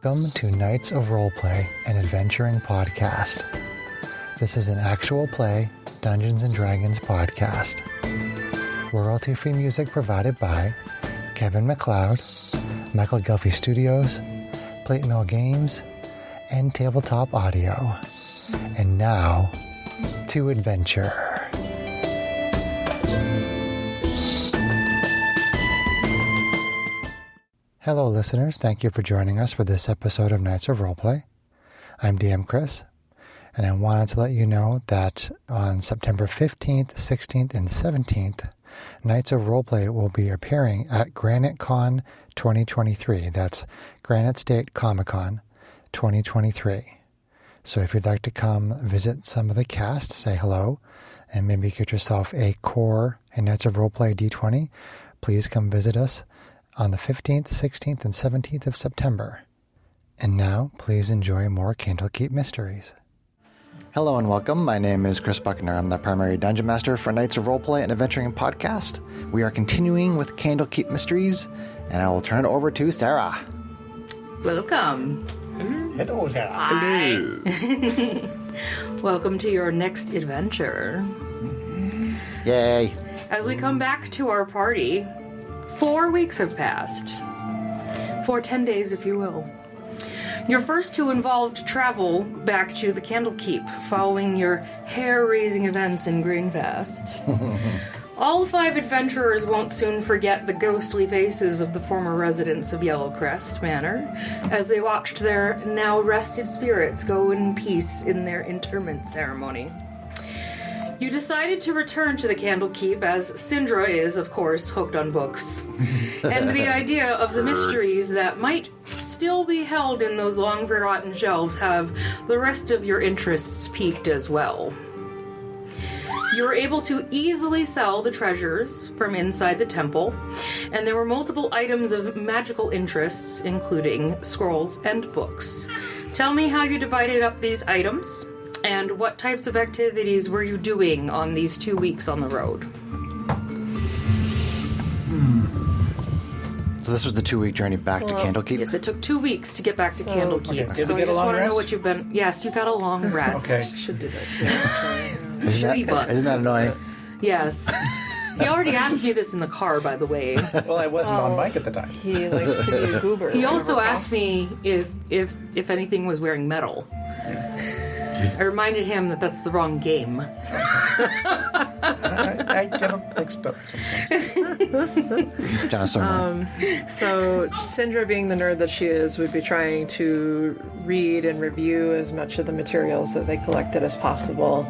Welcome to Knights of Roleplay, an adventuring podcast. This is an actual play Dungeons & Dragons podcast. Royalty-free music provided by Kevin MacLeod, Michael Gelfie Studios, Plate Mill Games, and Tabletop Audio. And now, to adventure. Hello listeners, thank you for joining us for this episode of Knights of Roleplay. I'm DM Chris, and I wanted to let you know that on September 15th, 16th, and 17th, Knights of Roleplay will be appearing at Granite Con 2023. That's Granite State Comic Con 2023. So if you'd like to come visit some of the cast, say hello, and maybe get yourself a core in Knights of Roleplay D20, please come visit us on the 15th, 16th, and 17th of September. And now, please enjoy more Candlekeep Mysteries. Hello and welcome. My name is Chris Buckner. I'm the primary Dungeon Master for Knights of Roleplay and Adventuring Podcast. We are continuing with Candlekeep Mysteries, and I will turn it over to Sarah. Welcome. Hello, Sarah. Hi. Welcome to your next adventure. Yay. As we come back to our party, 4 weeks have passed. For 10 days, if you will. Your first two involved travel back to the Candlekeep following your hair-raising events in Greenfast. All 5 adventurers won't soon forget the ghostly faces of the former residents of Yellowcrest Manor as they watched their now rested spirits go in peace in their interment ceremony. You decided to return to the Candlekeep as Syndra is, of course, hooked on books. And the idea of the mysteries that might still be held in those long-forgotten shelves have the rest of your interests piqued as well. You were able to easily sell the treasures from inside the temple, and there were multiple items of magical interests, including scrolls and books. Tell me how you divided up these items. And what types of activities were you doing on these 2 weeks on the road? So this was the 2-week journey back to Candlekeep? Yes, it took 2 weeks to get back to Candlekeep. Okay. Did So we I get a just long want to know rest? what you've been... Yes, you got a long rest. Okay. Should do that too. Isn't that annoying? Yes. He already asked me this in the car, by the way. Well, I wasn't on mic at the time. He likes to be a goober. He also asked me if anything was wearing metal. I reminded him that that's the wrong game. I get them mixed up sometimes. So, Syndra, being the nerd that she is, would be trying to read and review as much of the materials that they collected as possible,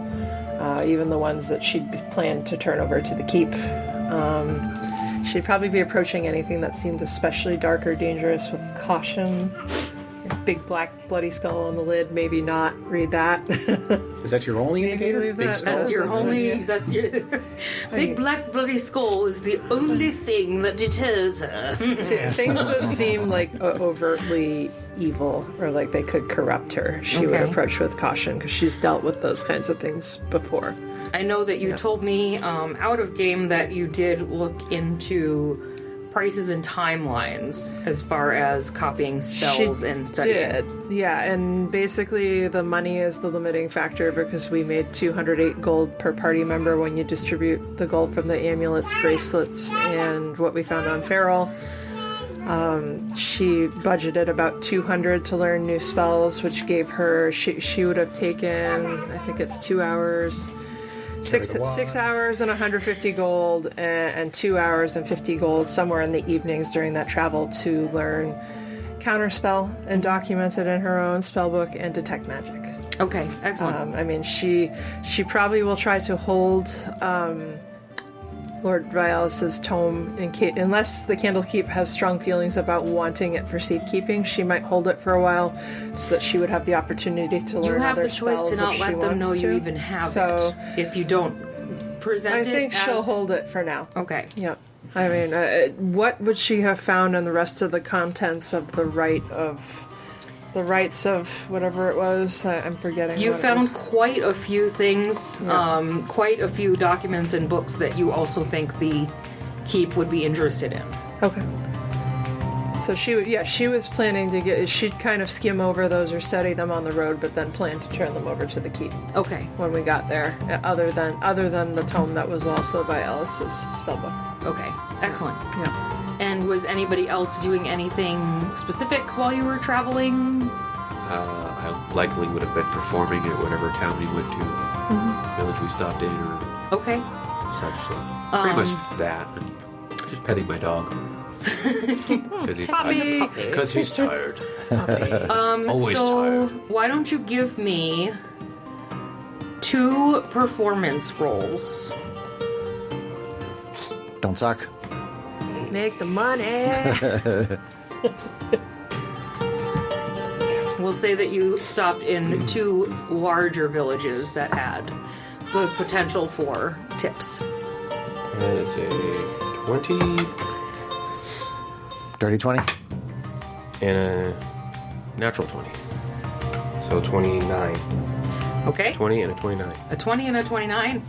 even the ones that she'd planned to turn over to the keep. She'd probably be approaching anything that seemed especially dark or dangerous with caution. Big black bloody skull on the lid, maybe not read that. Is that your only indicator? leave Big that. skull? That's your only... Yeah. That's your... Big black bloody skull is the only thing that deters her. Things that seem like overtly evil or like they could corrupt her, she would Okay. approach with caution because she's dealt with those kinds of things before. I know that you told me out of game that you did look into prices and timelines as far as copying spells and studying. Did, yeah, and basically the money is the limiting factor because we made 208 gold per party member when you distribute the gold from the amulets, bracelets, and what we found on Feral. She budgeted about 200 to learn new spells, which gave her, she would have taken, I think it's 2 hours. 6 hours and 150 gold and 2 hours and 50 gold somewhere in the evenings during that travel to learn counterspell and document it in her own spellbook and detect magic. Okay, excellent. I mean, she probably will try to hold Lord Vialis' tome in case, unless the Candlekeep has strong feelings about wanting it for safekeeping. She might hold it for a while so that she would have the opportunity to learn You have other the choice to spells not if she let them know wants you to. even have So, it if you don't present I it think as... she'll hold it for now. Okay. Yeah. I mean, what would she have found in the rest of the contents of the rights of whatever it was? I'm forgetting. You what it found was. quite a few things, quite a few documents and books that you also think the keep would be interested in. Okay. So she was planning to she'd kind of skim over those or study them on the road, but then plan to turn them over to the keep Okay. when we got there. Other than the tome that was also by Alice's spellbook. Okay. Excellent. Yeah. And was anybody else doing anything specific while you were traveling? I likely would have been performing at whatever town we went to, village we stopped in, or Okay. such. So pretty much that. And just petting my dog. Because he's tired. Because he's tired. Always so tired. why don't you give me 2 performance rolls? Don't suck. Make the money. We'll say that you stopped in 2 larger villages that had the potential for tips. And it's a 20 Dirty 20. and a natural 20. So 29. Okay. 20 and a 29. A 20 and a 29?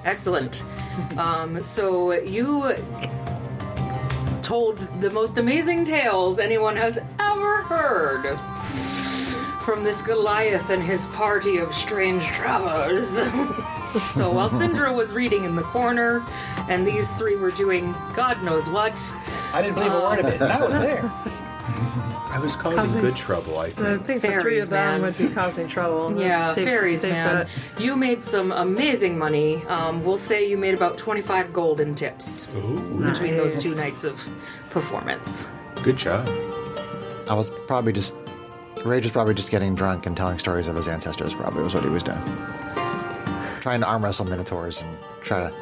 Excellent. So you told the most amazing tales anyone has ever heard from this Goliath and his party of strange travelers. So while Syndra was reading in the corner and these 3 were doing God knows what, I didn't believe a word of it, and I was there. I was causing good trouble, I I think. think the 3 Fairies, of them man. would be causing trouble. yeah, That's safe- fairies, safe man. bet. You made some amazing money. We'll say you made about 25 gold in tips between those 2 nights of performance. Good job. I was probably just... Rage was probably just getting drunk and telling stories of his ancestors, probably was what he was doing. Trying to arm wrestle minotaurs and try to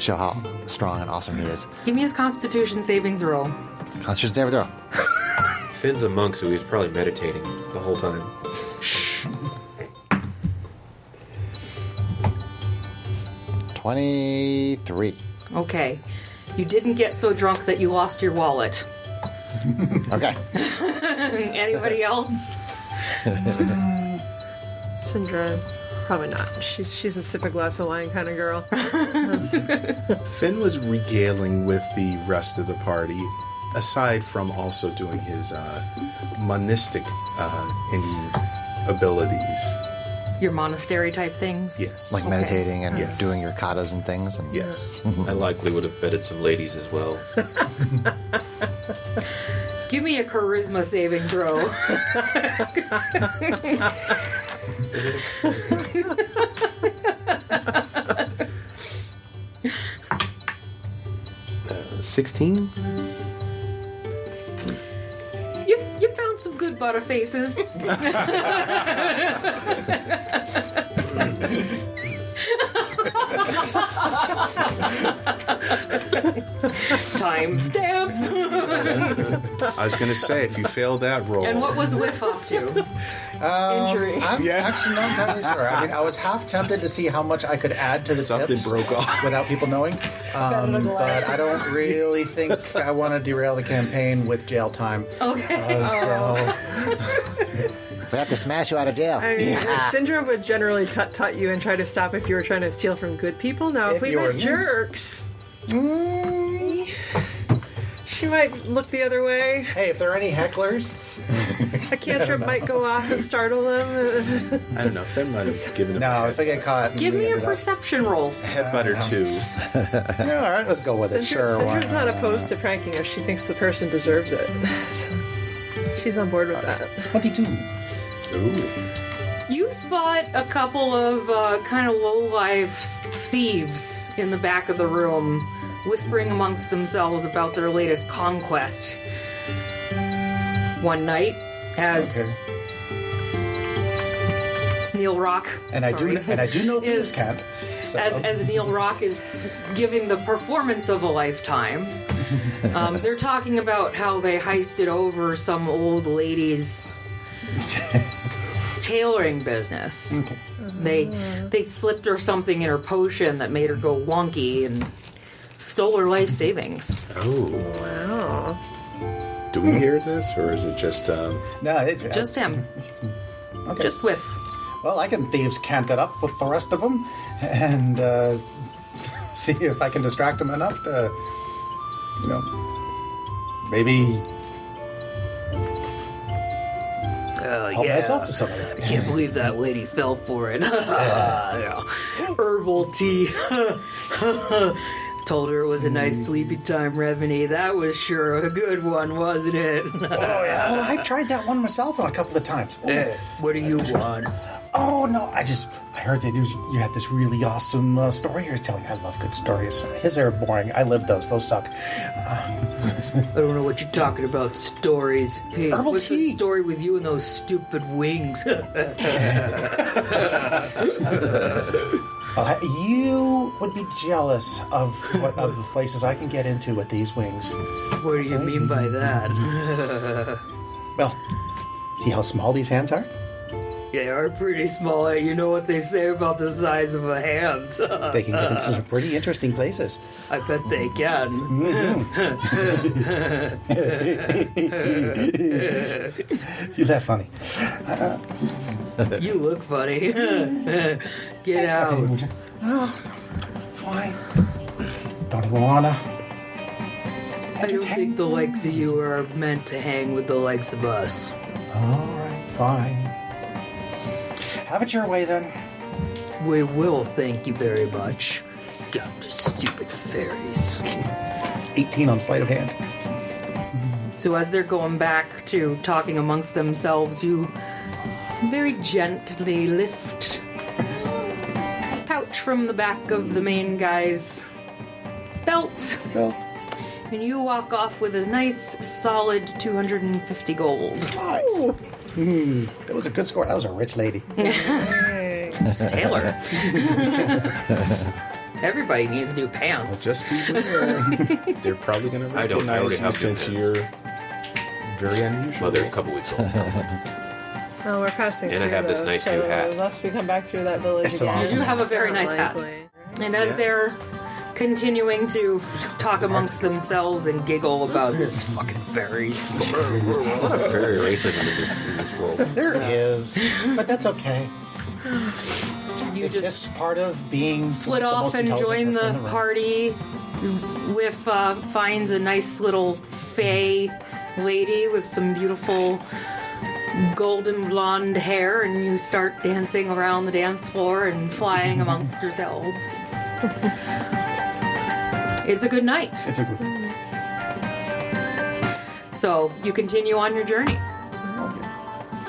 show how strong and awesome he is. Give me his Constitution saving throw. Constitution saving throw. Finn's a monk, so he's probably meditating the whole time. 23. Okay. You didn't get so drunk that you lost your wallet. Okay. Anybody else? Syndra, probably not. She's a sip a glass of wine kind of girl. Finn was regaling with the rest of the party, aside from also doing his monistic abilities. Your monastery type things? Yes. Like meditating and Yes. doing your katas and things. And Yes. I likely would have bedded some ladies as well. Give me a charisma saving throw. 16? You found some good butterfaces. Timestamp. I was going to say, if you fail that roll, And what was Whiff up to? Injury. I'm actually not entirely sure. I mean, I was half tempted to see how much I could add to the something tips broke off. without people knowing. But I don't really think I want to derail the campaign with jail time. Okay. So we have to smash you out of jail. I mean, Syndra would generally tut you and try to stop if you were trying to steal from good people. Now, if If we you were met jerks, she might look the other way. hey, if there are any hecklers, A cantrip might go off and startle them. I don't know, Finn might have given him no, if I get caught, Give me a perception roll. a headbutt or two. Yeah, all right, let's go with it. Sure, why Syndra's not opposed to pranking if she thinks the person deserves it. She's on board with that. 22. Ooh. You spot a couple of kind of low-life thieves in the back of the room, whispering amongst themselves about their latest conquest. One night, as Neil Rock, And I do know thieves Is- can't. So. as Neil Rock is giving the performance of a lifetime, they're talking about how they heisted over some old lady's tailoring business. They slipped her something in her potion that made her go wonky and stole her life savings. Oh. Wow. Do we hear this, or is it just... no, it's Just him. okay. Just Whiff. Well, I can thieves cant it up with the rest of them and see if I can distract them enough to, maybe help myself to some of that. Can't believe that lady fell for it. Yeah. Herbal tea. Told her it was a nice sleepy time remedy. That was sure a good one, wasn't it? Oh, yeah. Oh, I've tried that one myself a couple of times. Oh. What do you want? Oh, no, I heard that you had this really awesome story you were telling. I love good stories. His are boring. I live those. Those suck. I don't know what you're talking about, stories. Hey, Herbal what's tea. the story with you and those stupid wings? You would be jealous of of the places I can get into with these wings. What do you mean by that? Well, see how small these hands are? They are pretty small. You know what they say about the size of a hand. They can get into some pretty interesting places. I bet they can. You laugh funny. You look funny. Get out. Oh, fine. Don't even wanna. I don't think the likes of you are meant to hang with the likes of us. Alright, fine. Have it your way then. We will, thank you very much. God, just stupid fairies. 18 on sleight of hand. So as they're going back to talking amongst themselves, you very gently lift a pouch from the back of the main guy's belt, Well, and you walk off with a nice, solid 250 gold. nice. That was a good score. That was a rich lady. It's Taylor. Everybody needs new pants. Just be aware. They're probably going to I already recognize you have since new you're very unusual. Well, they're a couple weeks old. Oh, we're passing And I through have this those, nice so new hat. unless we come back through that village It's again. awesome. You do have a very nice hat. Likely. And as they're continuing to talk amongst themselves and giggle about the fucking fairies, A lot of fairy racism in this world. There is, but that's okay. you It's just just part of being split the off most and intelligent join person the in room. party. Whiff finds a nice little fae lady with some beautiful golden blonde hair, and you start dancing around the dance floor and flying amongst yourselves. It's a good night. It's a good. So you continue on your journey.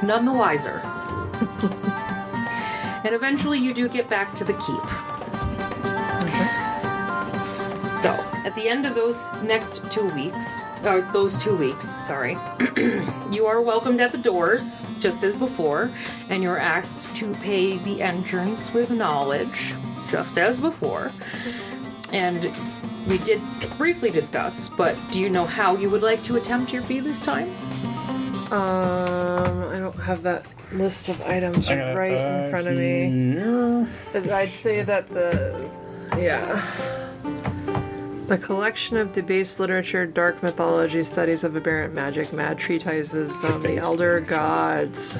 None the wiser. And eventually you do get back to the keep. So, at the end of those next 2 weeks, you are welcomed at the doors, just as before, and you're asked to pay the entrance with knowledge, just as before. And we did briefly discuss, but do you know how you would like to attempt your fee this time? I don't have that list of items right in front of me. I'd say that the collection of debased literature, dark mythology, studies of aberrant magic, mad treatises on the elder gods.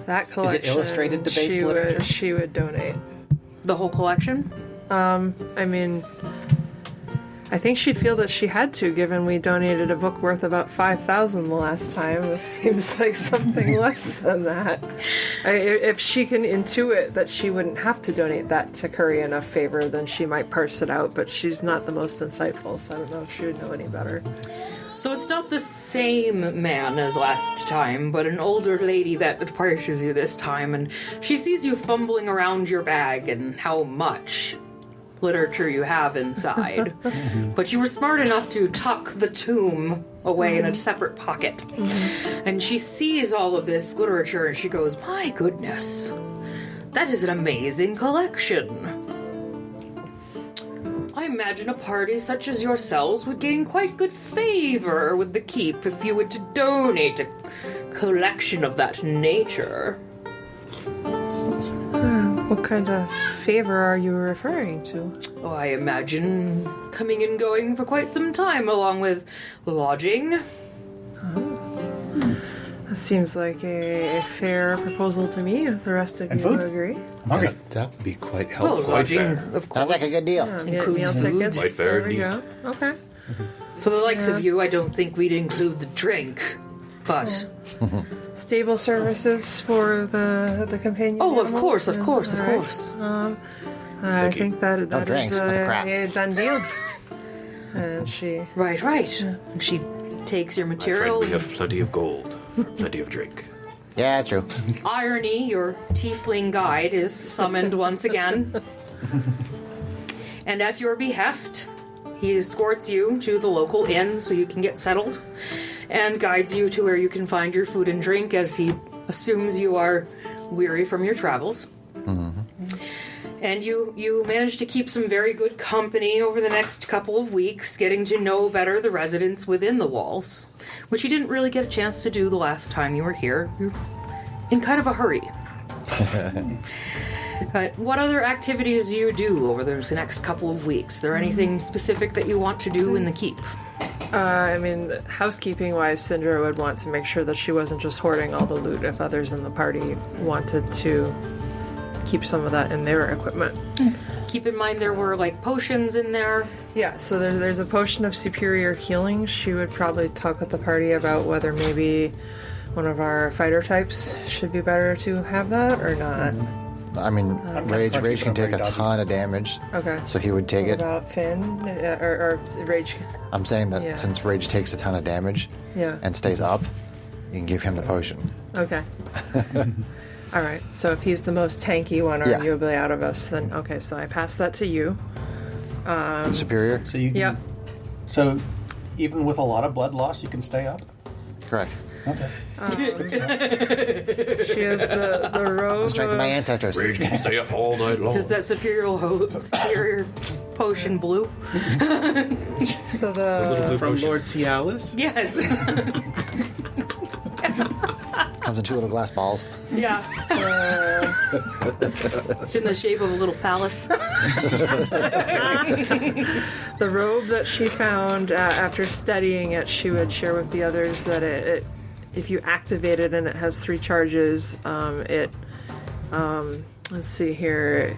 That collection. illustrated debased literature? She would donate. The whole collection? I mean, I think she'd feel that she had to, given we donated a book worth about 5,000 the last time. This seems like something less than that. If she can intuit that she wouldn't have to donate that to curry enough favor, then she might parse it out, but she's not the most insightful, so I don't know if she would know any better. So it's not the same man as last time, but an older lady that approaches you this time, and she sees you fumbling around your bag and how much literature you have inside. But you were smart enough to tuck the tome away in a separate pocket. And she sees all of this literature and she goes, "My goodness, that is an amazing collection. I imagine a party such as yourselves would gain quite good favor with the keep if you were to donate a collection of that nature." What kind of favor are you referring to? Oh, I imagine coming and going for quite some time, along with lodging. That seems like a fair proposal to me, if the rest of And you food? agree. I'm hungry. That would be quite Well, helpful. lodging, fair. of course. Sounds like a good deal. Get Includes meal foods. tickets. Quite fair There we go. indeed. Okay. For the likes of you, I don't think we'd include the drink. But stable services for the companion. Oh, of animals? course. I think that drinks, is what the crap. a done deal. And she. Right. And she takes your My friend, material. we have plenty of gold for plenty of drink. Yeah, that's true. Irony, your tiefling guide, is summoned once again. And at your behest, he escorts you to the local inn so you can get settled, and guides you to where you can find your food and drink, as he assumes you are weary from your travels. And you manage to keep some very good company over the next couple of weeks, getting to know better the residents within the walls, which you didn't really get a chance to do the last time you were here. You're in kind of a hurry. But what other activities do you do over those next couple of weeks? Is there anything specific that you want to do in the keep? I mean, housekeeping-wise, Syndra would want to make sure that she wasn't just hoarding all the loot if others in the party wanted to keep some of that in their equipment. Keep in mind there were like potions in there. Yeah, so there's a potion of superior healing. She would probably talk with the party about whether maybe one of our fighter types should be better to have that or not. I mean, Rage can take a ton of damage. Okay. So he would take What it. about Finn? Or Rage? I'm saying that Yeah. since Rage takes a ton of damage Yeah. and stays up, you can give him the potion. Okay. All right. So if he's the most tanky one, Yeah. arguably out of us, then okay. So I pass that to you. Superior? So you can, Yeah. So even with a lot of blood loss, you can stay up. Correct. Okay. She has the robe. The strength of my of- ancestors. Rage can stay up all night long. Is that superior potion blue? So the From Lord Cialis? Yes. Comes in 2 little glass balls. Yeah. It's in the shape of a little phallus. the robe that she found after studying it, she would share with the others that it if you activate it and it has 3 charges, let's see here.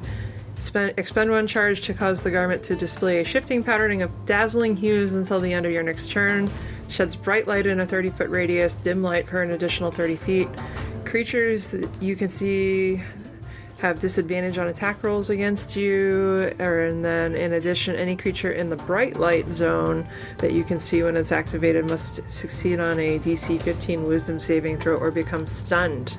Expend 1 charge to cause the garment to display a shifting patterning of dazzling hues until the end of your next turn. Sheds bright light in a 30-foot radius, dim light for an additional 30 feet. Creatures that you can see have disadvantage on attack rolls against you, and then in addition, any creature in the bright light zone that you can see when it's activated must succeed on a DC 15 Wisdom saving throw or become stunned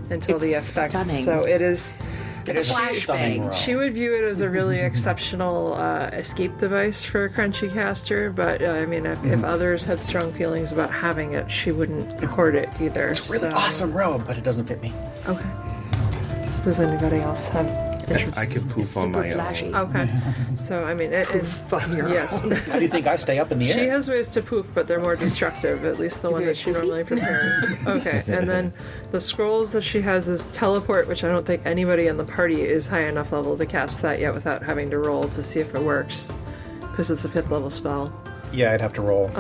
until the It's effect. stunning. So it is. It's a Stunning flashbang. roll. She would view it as a really exceptional escape device for a crunchy caster, but I mean, if others had strong feelings about having it, she wouldn't hoard it either. It's a really so- awesome robe, but it doesn't fit me. Okay. Does anybody else have interest? I could poof on my own. Okay. So, I mean, yes. How do you think I stay up in the air? She has ways to poof, but they're more destructive, at least the one very that she poofy? normally prepares. Okay, and then the scrolls that she has is teleport, which I don't think anybody in the party is high enough level to cast that yet without having to roll to see if it works, because it's a 5th level spell. Yeah, I'd have to roll.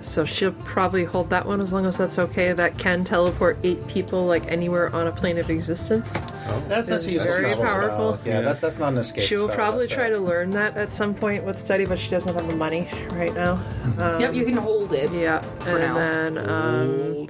So she'll probably hold that one as long as that's okay. That can teleport 8 people like anywhere on a plane of existence. That's a useful very spell. powerful. Yeah, that's not an escape She will spell, probably that's try to learn that at some point with study, but she doesn't have the money right now. Yep, you can hold it. Yeah, For and now. then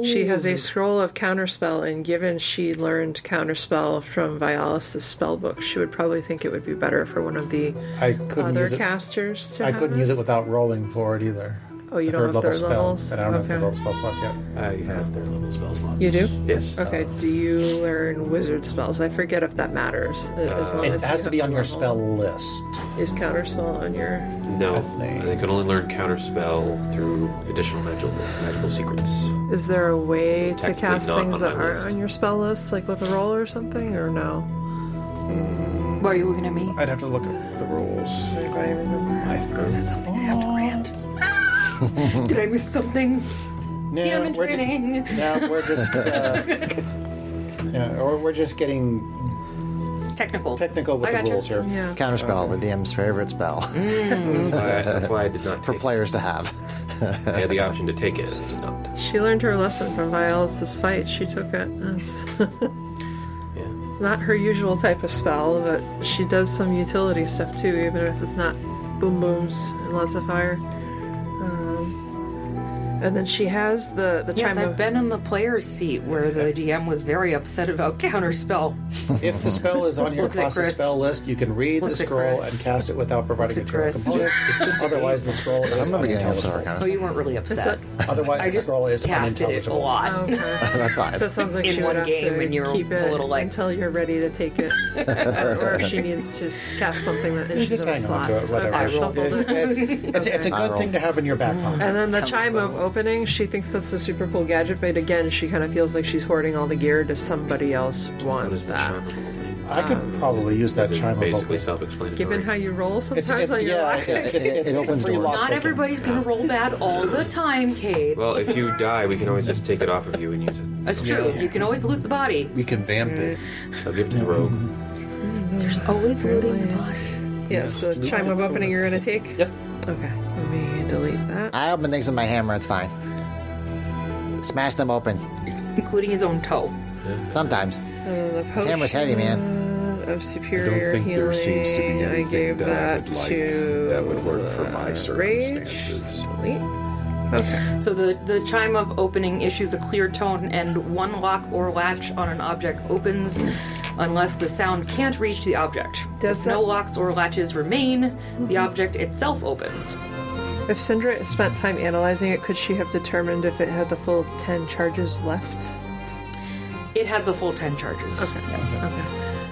she has a scroll of counterspell, and given she learned counterspell from Vialis' spellbook, she would probably think it would be better for one of the I couldn't other use it. casters to I have couldn't use it without rolling for it either. Oh, you It's a don't have third spell, levels? and I don't have Okay. third level spell slots yet. I have their level spell slots. You do? Yes. Okay, do you learn wizard spells? I forget if that matters. As long It as has you to be have on the your level. spell list. Is counterspell on your... No, think. they can only learn counterspell through additional magical secrets. Is there a way to Technically cast not things on that my aren't list. on your spell list, like with a roll or something, or no? Why are you looking at me? I'd have to look at the rules. Anybody remember? Is that something I have to grant? Did I miss something? No, Damn we're training. No, we're just or we're just getting Technical. technical with I the gotcha. rules here. Yeah. Counterspell, the DM's favorite spell That's why I did not for take players to have. it. I had the option to take it, and I did not. She learned her lesson from Vialis' fight. She took it. It's Yeah. not her usual type of spell, but she does some utility stuff too, even if it's not boom booms and lots of fire. And then she has the Yes, chime I've of... been in the player's seat where the GM was very upset about counterspell. If the spell is on your Looks at class's Chris. spell list, you can read the Looks at scroll Chris. and cast it without providing Looks at material Chris. components. It's just otherwise the scroll is I'm beginning of Sorry, unintelligible. Oh, you weren't really upset. Otherwise I the just scroll is casted it a unintelligible. lot. Okay. That's fine. So it sounds like In she one would have game, to and you're keep a it little like- until you're ready to take it, or if she needs to cast something that You is just in hang on to it, slots. whatever. I Okay, roll. she'll hold it. It's a good thing to have in your back pocket. And then the chime of opening, she thinks that's a super cool gadget, but again, she kind of feels like she's hoarding all the gear. Does somebody else want What is the that? charm of opening? I could probably use that Is it chime of basically opening. self-explanatory? Given how you roll sometimes It's on your yeah, life. it's opens a free doors. lock Not picking. everybody's gonna roll bad all the time, Kate. Well, if you die, we can always just take it off of you and use it. That's true. You can always loot the body. We can vamp it. So give it to the rogue. There's always looting the body. Yeah, so chime of opening you're going to take? Yep. Okay, let me delete that. I open things with my hammer, it's fine. Smash them open. Including his own toe. Sometimes. The His hammer's heavy, man. Of I superior don't think healing, there seems to be I anything gave that I would like to that would work for my rage. circumstances. Delete. Okay. So the chime of opening issues a clear tone, and one lock or latch on an object opens unless the sound can't reach the object. Does if that- no locks or latches remain, the object itself opens. If Syndra spent time analyzing it, could she have determined if it had the full 10 charges left? It had the full 10 charges. Okay. Okay.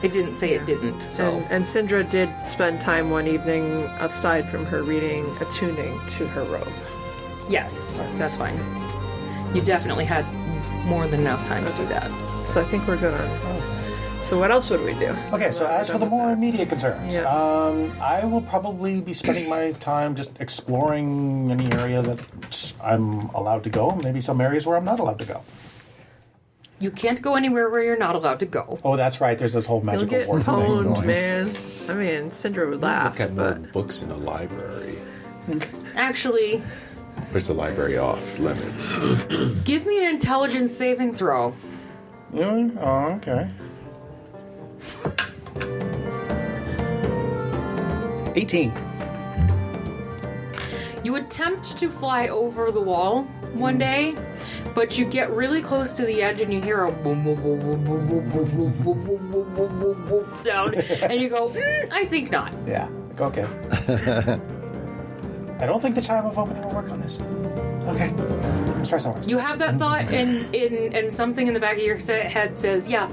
It didn't say it didn't, so... And Syndra did spend time one evening aside from her reading attuning to her robe. Yes, that's fine. You definitely had more than enough time to do that. So I think we're good on. So what else would we do? Okay, so as for the more immediate concerns, Yeah. I will probably be spending my time just exploring any area that I'm allowed to go, maybe some areas where I'm not allowed to go. You can't go anywhere where you're not allowed to go. Oh, that's right, there's this whole You'll magical get ward thing. pwned, man. I mean, Syndra would laugh, Look at more but books in a library. Actually, Where's the library off limits? give me an intelligence saving throw. Really? Oh, okay. 18. You attempt to fly over the wall one day, but you get really close to the edge and you hear a boom, boom, boom, boom, boom, boom, boom, boom, boom, boom, boom, boom, boom, boom sound, and you go, I think not. Yeah, okay. I don't think the chime of opening will work on this. Okay, let's try somewhere. You have that thought, and something in the back of your head says, yep,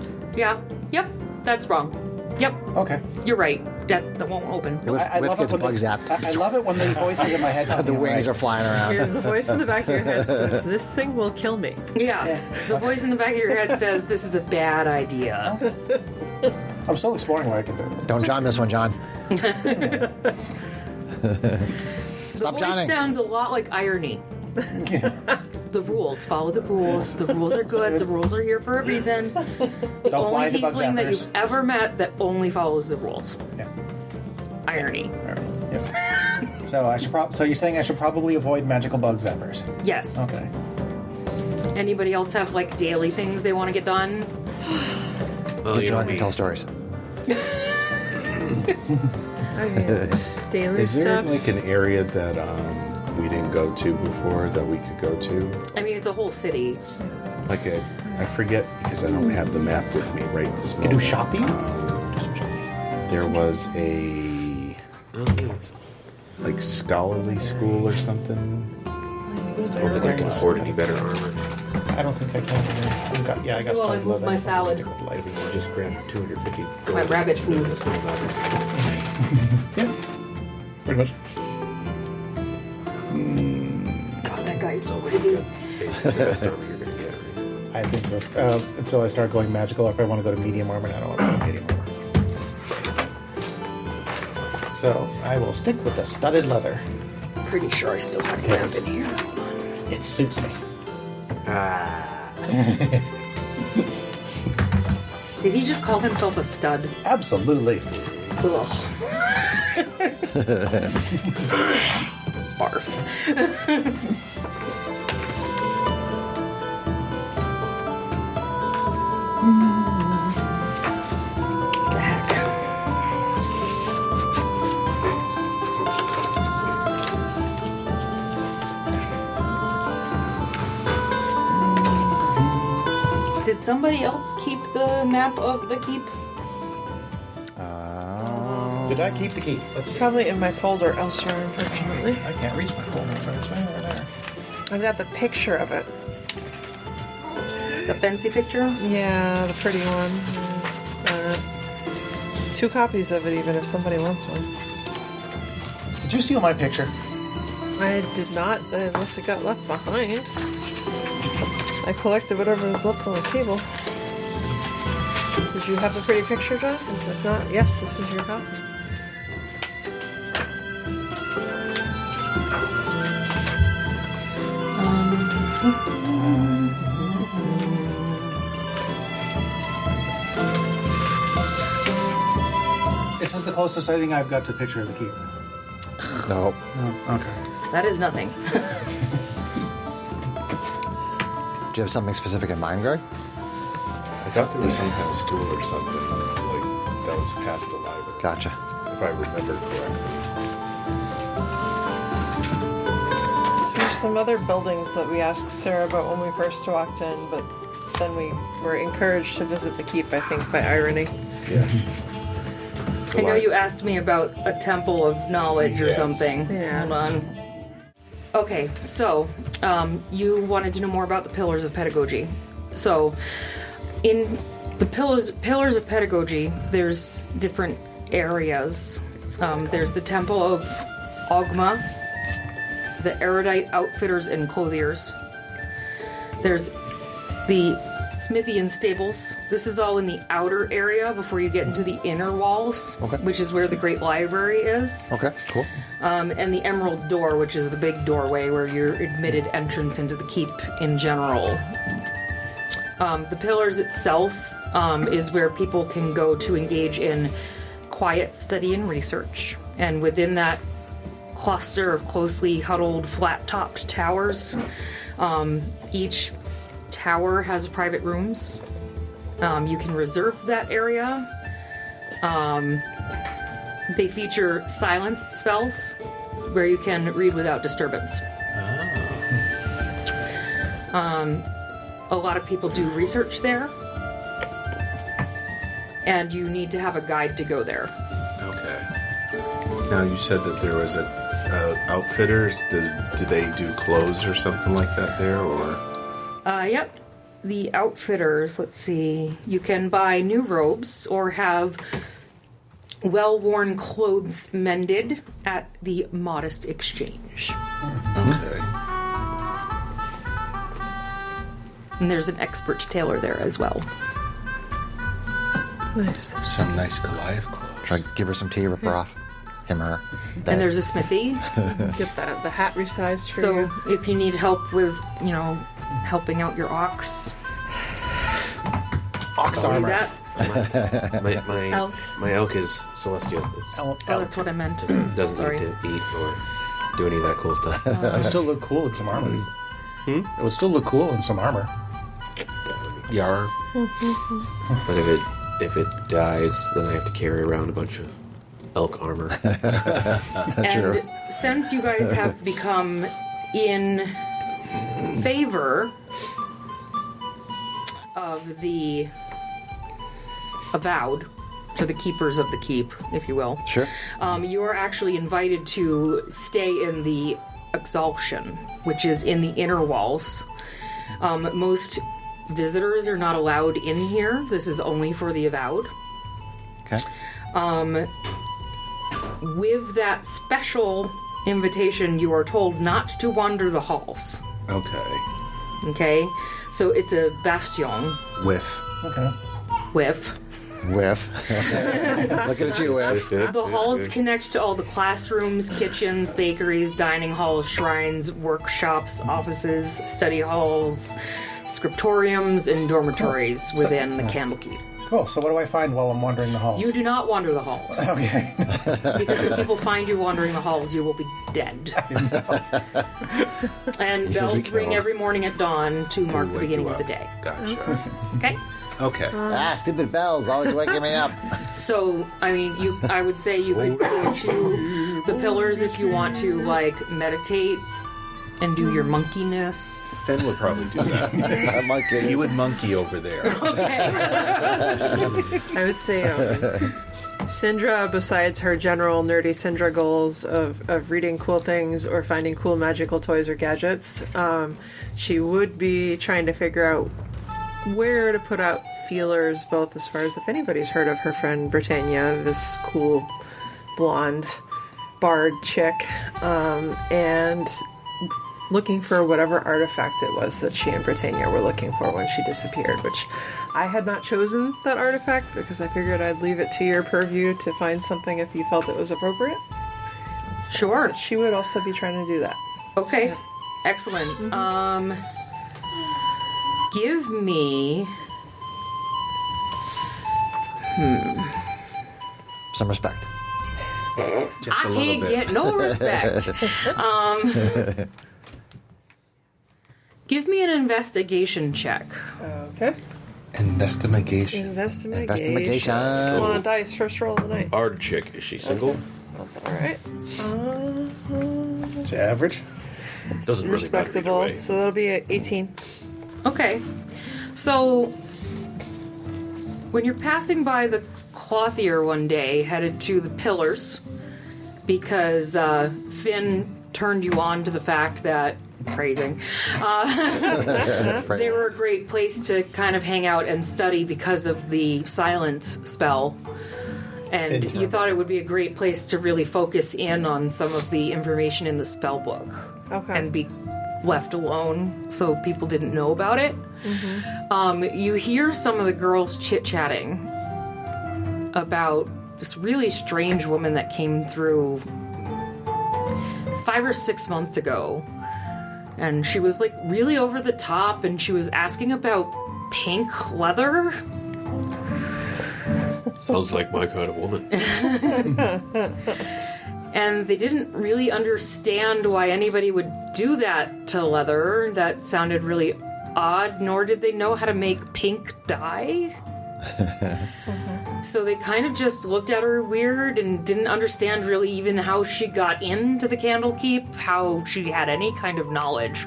that's wrong. Yep, Okay. you're right. That won't open. Whiff gets bug zapped. I love it when the voices in my head tell The me I'm wings right. are flying around. here's the voice in the back of your head says, "This thing will kill me." Yeah, the voice in the back of your head says, this is a bad idea. I'm still exploring what I can do. Don't John this one, John. The Stop voice Johnning. sounds a lot like irony. The rules. Follow the rules. The rules are good. The rules are here for a reason. The Don't fly only into bug tiefling that zappers. you've ever met that only follows the rules. Yeah. Irony. All right. Yep. So I should. So you're saying I should probably avoid magical bug zappers? Yes. Okay. Anybody else have like daily things they want to get done? Well, Get you know drunk and me. tell stories. I mean, daily Is there stuff. like an area that we didn't go to before that we could go to? I mean, it's a whole city. Like I forget because I don't have the map with me right this You can moment. do shopping. There was a like scholarly school or something. I don't think I can afford any better armor. I don't think I can. I got Well, I stunned moved my salad. I think I'll just grab 250 gold. My rabbit food. That's not about Yeah. Pretty much. God, that guy's so heavy. it. Basically, the best armor you're going to get. Right? I think so. Until I start going magical. If I want to go to medium armor, I don't want to go to medium armor. So I will stick with the studded leather. Pretty sure I still have Yes. lamp in here. It suits me. Did he just call himself a stud? Absolutely. Ugh. Barf. The heck? somebody else keep the map of the keep? Did I keep the key? Let's see. Probably in my folder elsewhere, unfortunately. I can't reach my folder, but it's way over there. I've got the picture of it. The fancy picture? Yeah, the pretty one. Yes, 2 copies of it, even if somebody wants one. Did you steal my picture? I did not, unless it got left behind. I collected whatever was left on the table. Did you have a pretty picture, John? Is it not? Yes, this is your copy. This is the closest I think I've got to a picture of the keep. No. Oh, okay. That is nothing. Do you have something specific in mind, Greg? I thought there was some kind of school or something like that was past the library. Gotcha. If I remember correctly. There's some other buildings that we asked Sarah about when we first walked in, but then we were encouraged to visit the keep, I think, by irony. Yes. I know you asked me about a temple of knowledge or Yes. something. Yeah. Hold on. Okay, so you wanted to know more about the pillars of pedagogy. So, in the pillars of pedagogy, there's different areas. There's the Temple of Ogma, the erudite outfitters and clothiers. There's the smithy and stables. This is all in the outer area before you get into the inner walls, Okay. which is where the Great Library is. Okay, cool. And the Emerald Door, which is the big doorway where you're admitted entrance into the keep in general. The pillars itself is where people can go to engage in quiet study and research. And within that cluster of closely huddled, flat-topped towers, each tower has private rooms. You can reserve that area. They feature silence spells where you can read without disturbance. A lot of people do research there, and you need to have a guide to go there. Okay. Now you said that there was outfitters. Do they do clothes or something like that there, or? Yep. The outfitters, let's see, you can buy new robes or have well-worn clothes mended at the Modest Exchange. Okay. And there's an expert tailor there as well. Nice. Some nice Goliath clothes. Try to give her some tea, rip her off. Him or her. And there's a smithy. Get the hat resized for So you. if you need help with, helping out your ox, Ox do armor. that. Elk. My elk is celestial. It Oh, that's what I meant. doesn't Sorry. need to eat or do any of that cool stuff. It would still look cool in some armor. It would still look cool in some armor. Yar. But if it dies, then I have to carry around a bunch of elk armor. And since you guys have become in favor of the avowed, to the keepers of the keep, if you will, Sure. you are actually invited to stay in the exaltation, which is in the inner walls. Most visitors are not allowed in here. This is only for the avowed. Okay. With that special invitation, you are told not to wander the halls. Okay. Okay? So it's a bastion Whiff. Okay. with. Whiff. Looking at you, Whiff. The halls connect to all the classrooms, kitchens, bakeries, dining halls, shrines, workshops, offices, study halls, scriptoriums, and dormitories within the Candlekeep. Cool. So what do I find while I'm wandering the halls? You do not wander the halls. Okay. Because if people find you wandering the halls, you will be dead. And bells ring every morning at dawn to mark the Wake beginning you of the up. day. Gotcha. Okay? Okay. Stupid bells, always waking me up. So, I would say you could go to the pillars if you want to, meditate and do your monkeyness. Finn would probably do that. Monkey. He would monkey over there. Okay. I would say Syndra, besides her general nerdy Syndra goals of reading cool things or finding cool magical toys or gadgets, she would be trying to figure out where to put out feelers, both as far as if anybody's heard of her friend Britannia, this cool blonde bard chick, and looking for whatever artifact it was that she and Britannia were looking for when she disappeared, which I had not chosen that artifact because I figured I'd leave it to your purview to find something if you felt it was appropriate. Sure. She would also be trying to do that. Okay. Excellent. Give me Some respect. Just a I little can't bit. get no respect. Give me an investigation check. Okay. Investigation. Investigation. Come on, dice. First roll of the night. Ard chick, is she single? That's all right. It's average. Doesn't really matter either Respectable. way. So that'll be at 18. Okay. So, when you're passing by the clothier one day, headed to the pillars, because Finn turned you on to the fact that, phrasing, they were a great place to kind of hang out and study because of the silence spell. And Finn you turned. thought it would be a great place to really focus in on some of the information in the spell book. Okay. And be left alone so people didn't know about it. You hear some of the girls chit-chatting about this really strange woman that came through 5 or 6 months ago. And she was like really over the top, and she was asking about pink leather. Sounds like my kind of woman. And they didn't really understand why anybody would do that to leather. That sounded really odd, nor did they know how to make pink dye. So they kind of just looked at her weird and didn't understand really even how she got into the Candlekeep, how she had any kind of knowledge.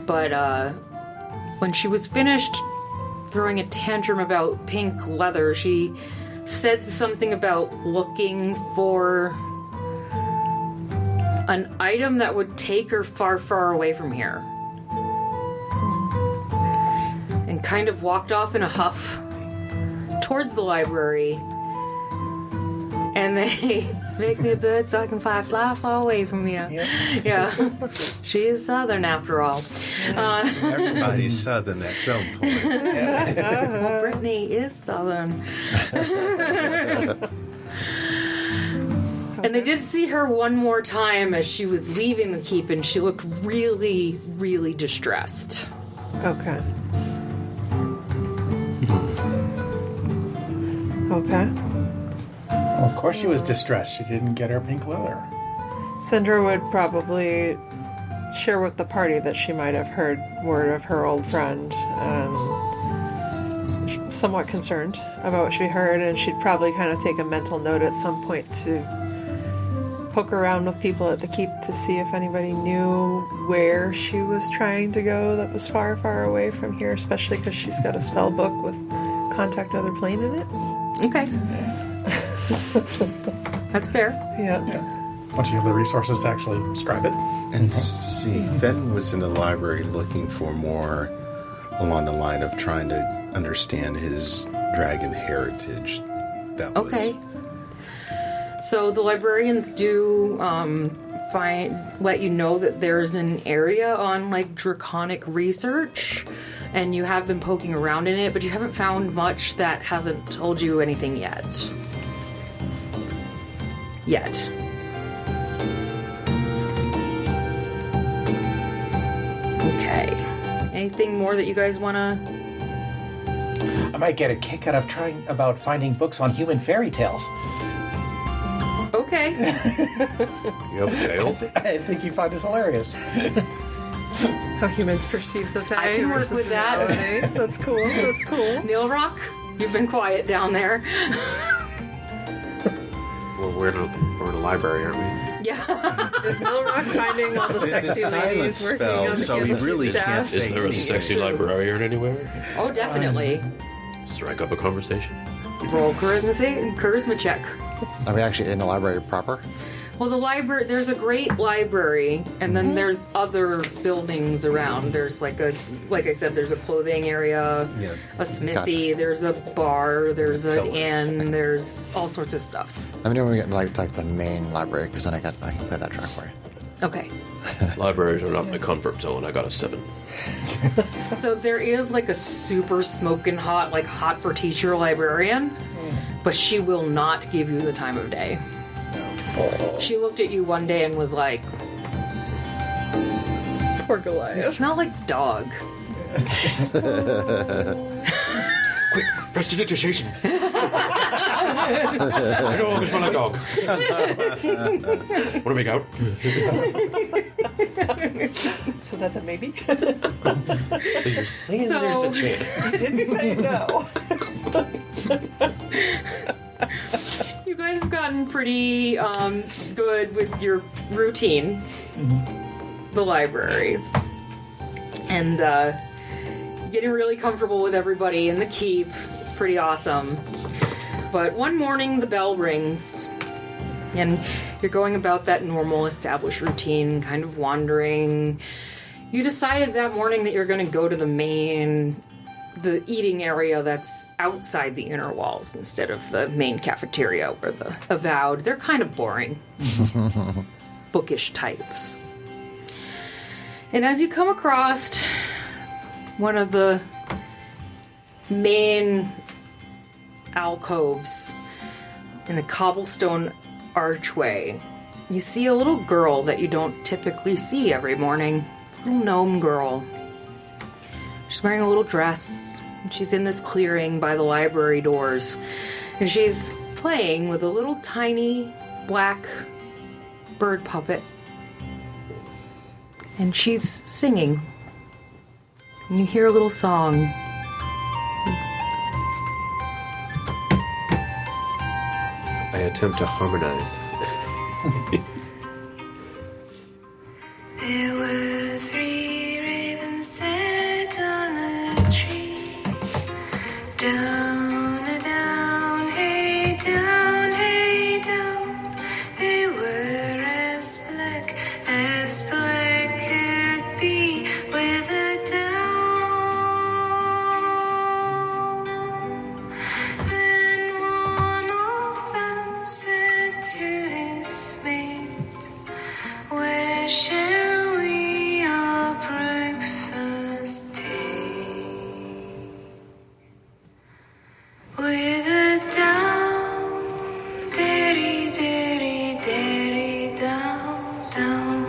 But when she was finished throwing a tantrum about pink leather, she said something about looking for an item that would take her far, far away from here. And kind of walked off in a huff towards the library. And they make me a bird so I can fly far away from here. Yeah. She is Southern after all. Everybody's Southern at some point. Well, Brittany is Southern. And they did see her one more time as she was leaving the keep, and she looked really, really distressed. Okay. Okay. Well, of course she was distressed. She didn't get her pink leather. Syndra would probably share with the party that she might have heard word of her old friend. Somewhat concerned about what she heard, and she'd probably kind of take a mental note at some point to poke around with people at the keep to see if anybody knew where she was trying to go that was far, far away from here, especially because she's got a spell book with Contact Other Plane in it. Okay. That's fair. Yeah. Once you have the resources to actually describe it. And see, Fenn was in the library looking for more along the line of trying to understand his dragon heritage. That was Okay. So the librarians do let you know that there's an area on like draconic research, and you have been poking around in it, but you haven't found much that hasn't told you anything yet. Okay. Anything more that you guys want to... I might get a kick out of trying about finding books on human fairy tales. Okay. You have a tail? I think you find it hilarious. How humans perceive the Fae. I can work versus with that. reality. That's cool. That's cool. Neil Rock, you've been quiet down there. Well, we're in a library, aren't we? Yeah. Is no rock finding all the It's a sexy silent ladies working spell, on the so we really staff? can't Is say there a anything. sexy librarian anywhere? Oh, definitely. Strike up a conversation. Roll charisma check. Are we actually in the library proper? Well, the library, there's a great library, and then there's other buildings around. There's like I said, there's a clothing area, Yeah. a smithy, Gotcha. there's a bar, there's an Pillars. inn, there's all sorts of stuff. Let me know when we get like the main library, because then I can play that track for you. Okay. Libraries are not my comfort zone. I got a 7. So there is like a super smoking hot, like hot for teacher librarian, but she will not give you the time of day. She looked at you one day and was like, Poor "You Goliath. smell like dog." Quick, prestidigitation. I don't always smell like dog. Want to make out? So that's a maybe. So you're saying So- there's a chance. Didn't say no. You guys have gotten pretty good with your routine, the library, and getting really comfortable with everybody in the keep. It's pretty awesome. But one morning the bell rings, and you're going about that normal established routine, kind of wandering. You decided that morning that you're going to go to the eating area that's outside the inner walls instead of the main cafeteria where the avowed, they're kind of boring, bookish types. And as you come across one of the main alcoves in the cobblestone archway, you see a little girl that you don't typically see every morning. It's a little gnome girl. She's wearing a little dress. She's in this clearing by the library doors. And she's playing with a little tiny black bird puppet. And she's singing. And you hear a little song. I attempt to harmonize. There were 3 ravens sat on a tree. Down, a down, hey down, hey down. They were as black could be, with a down. Then one of them said to his mate, "Where shall we our breakfast take?" With a down, derry, derry, derry, down, down.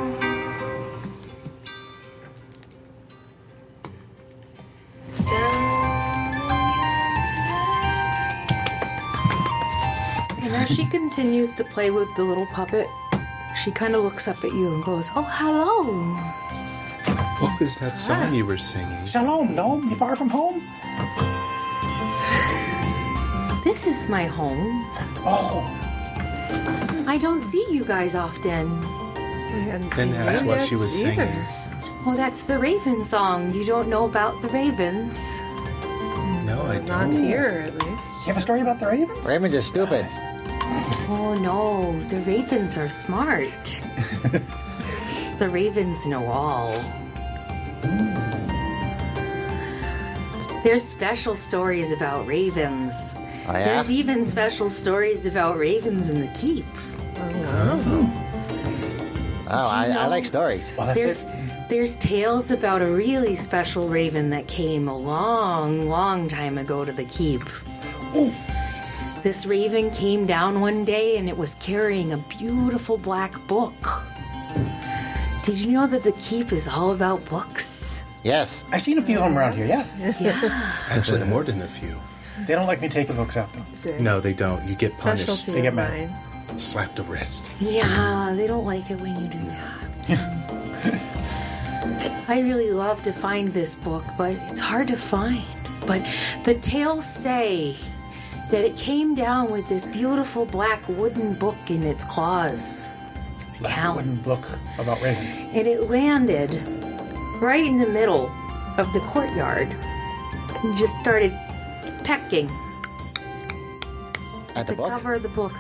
And as she continues to play with the little puppet, she kind of looks up at you and goes, "Oh, hello." What was that song you were singing? Shalom, gnome. You far from home? This is my home. Oh, I don't see you guys often. Then that's what she was singing. Oh, that's the Raven song. You don't know about the Ravens. No, I Not don't. here, at least. you have a story about the ravens? Ravens are stupid. Oh no, the Ravens are smart. The Ravens know all. There's special stories about ravens. Oh, yeah? There's even special stories about ravens in the keep. Oh, I like stories. Well, if There's tales about a really special raven that came a long, long time ago to the keep. This raven came down one day and it was carrying a beautiful black book. Did you know that the keep is all about books? Yes. I've seen a few of them around here, yeah. Yeah. Actually, more than a few. They don't like me taking books out, though. No, they don't. You get punished. Specialty They get of mad. mine. Slapped the wrist. Yeah, they don't like it when you do that. I really love to find this book, but it's hard to find. But the tales say that it came down with this beautiful black wooden book in its claws. its Like a wooden talents. book about ravens. And it landed right in the middle of the courtyard and just started pecking At the the book? cover of the book.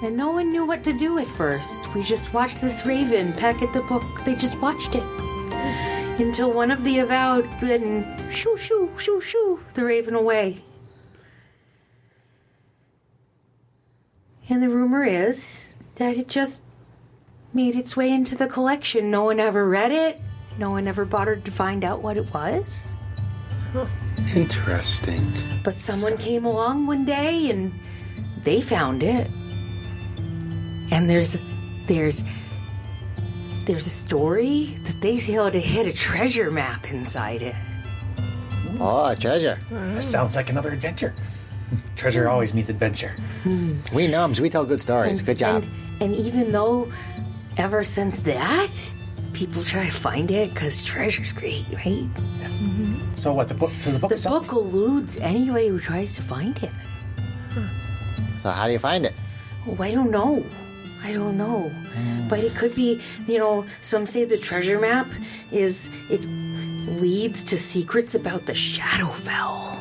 And no one knew what to do at first. We just watched this raven peck at the book. They just watched it. Until one of the avowed couldn't shoo, shoo, shoo, shoo the raven away. And the rumor is that it just made its way into the collection. No one ever read it. No one ever bothered to find out what it was. Interesting. But someone came along one day and they found it. And there's a story that they held to hit a treasure map inside it. Oh, a treasure. That sounds like another adventure. Treasure always means adventure. We gnomes, we tell good stories. Good job. And even though ever since that, people try to find it because treasure's great, right? So what? The book? So the book The is something? book eludes anybody who tries to find it. So how do you find it? Oh, I don't know. But it could be, some say the treasure map it leads to secrets about the Shadowfell.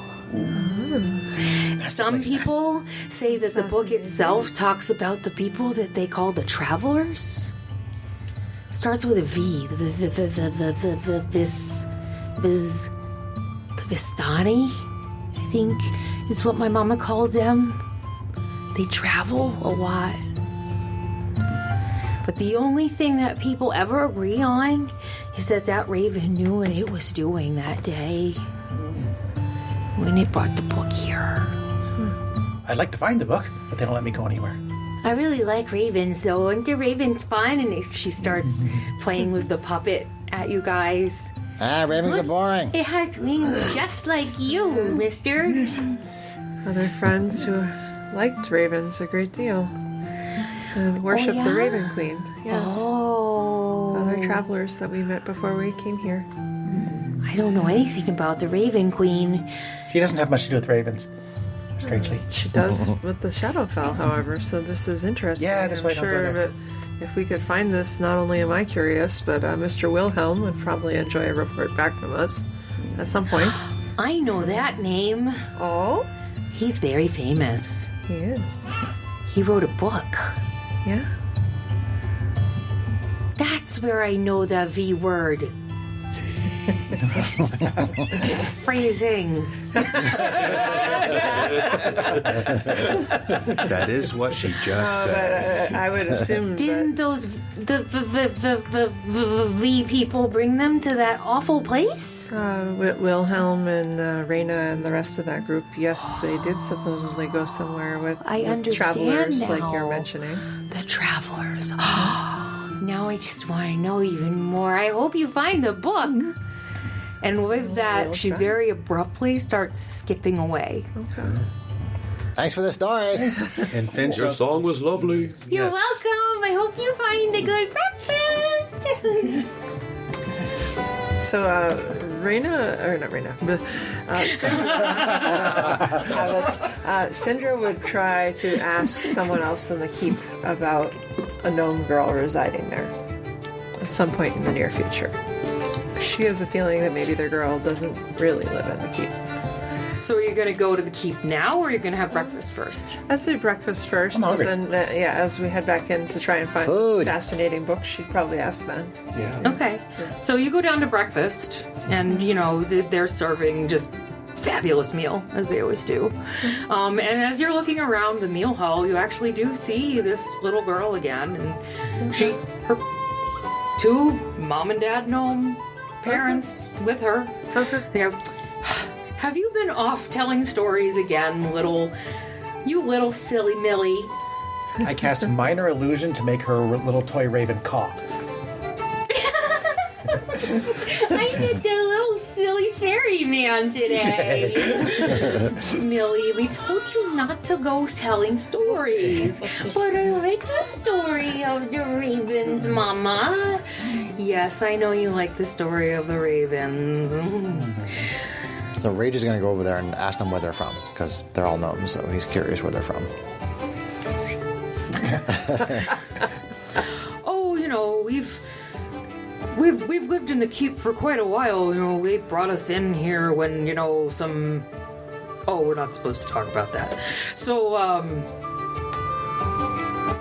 Some people say that the book itself talks about the people that they call the travelers. Starts with a V. The Vistani, I think is what my mama calls them. They travel a lot. But the only thing that people ever agree on is that raven knew what it was doing that day when it brought the book here. I'd like to find the book, but they don't let me go anywhere. I really like ravens, though. Aren't the ravens fun? And she starts playing with the puppet at you guys. Ravens are boring. It has wings just like you, mister. Other friends who liked ravens a great deal and worshipped the Raven Queen. Yes. Oh. Other travelers that we met before we came here. I don't know anything about the Raven Queen. She doesn't have much to do with ravens, strangely. She does with the Shadowfell, however, so this is interesting. Yeah, that's why I I'm don't go sure there. that if we could find this, not only am I curious, but Mr. Wilhelm would probably enjoy a report back from us at some point. I know that name. Oh? He's very famous. He is. He wrote a book. Yeah? That's where I know the V word. Phrasing. That is what she just said. I would assume Didn't those the V people bring them to that awful place? Wilhelm and Reyna and the rest of that group, yes, they did supposedly go somewhere with, I with understand travelers now. like you're mentioning. The travelers. Now I just want to know even more. I hope you find the book. And with that, she very abruptly starts skipping away. Okay. Thanks for the story. And Finn Your shows song was lovely. You're Yes. welcome. I hope you find a good breakfast. So, Sindra would try to ask someone else in the keep about a gnome girl residing there at some point in the near future. She has a feeling that maybe their girl doesn't really live in the keep. So are you going to go to the keep now, or are you going to have breakfast first? I'd say breakfast first, I'm but hungry. then, as we head back in to try and find Food. this fascinating book, she'd probably ask then. Yeah. Okay. So you go down to breakfast, and, they're serving just fabulous meal, as they always do. And as you're looking around the meal hall, you actually do see this little girl again, and her two mom and dad gnome parents with her. They go, have you been off telling stories again, you little silly Millie? I cast minor illusion to make her little toy raven caw. I did the little silly fairy man today. Millie, we told you not to go telling stories. But I like the story of the ravens, Mama. Yes, I know you like the story of the ravens. So Rage is going to go over there and ask them where they're from, because they're all gnomes, so he's curious where they're from. Oh, we've lived in the keep for quite a while. They brought us in here when some. Oh, we're not supposed to talk about that. So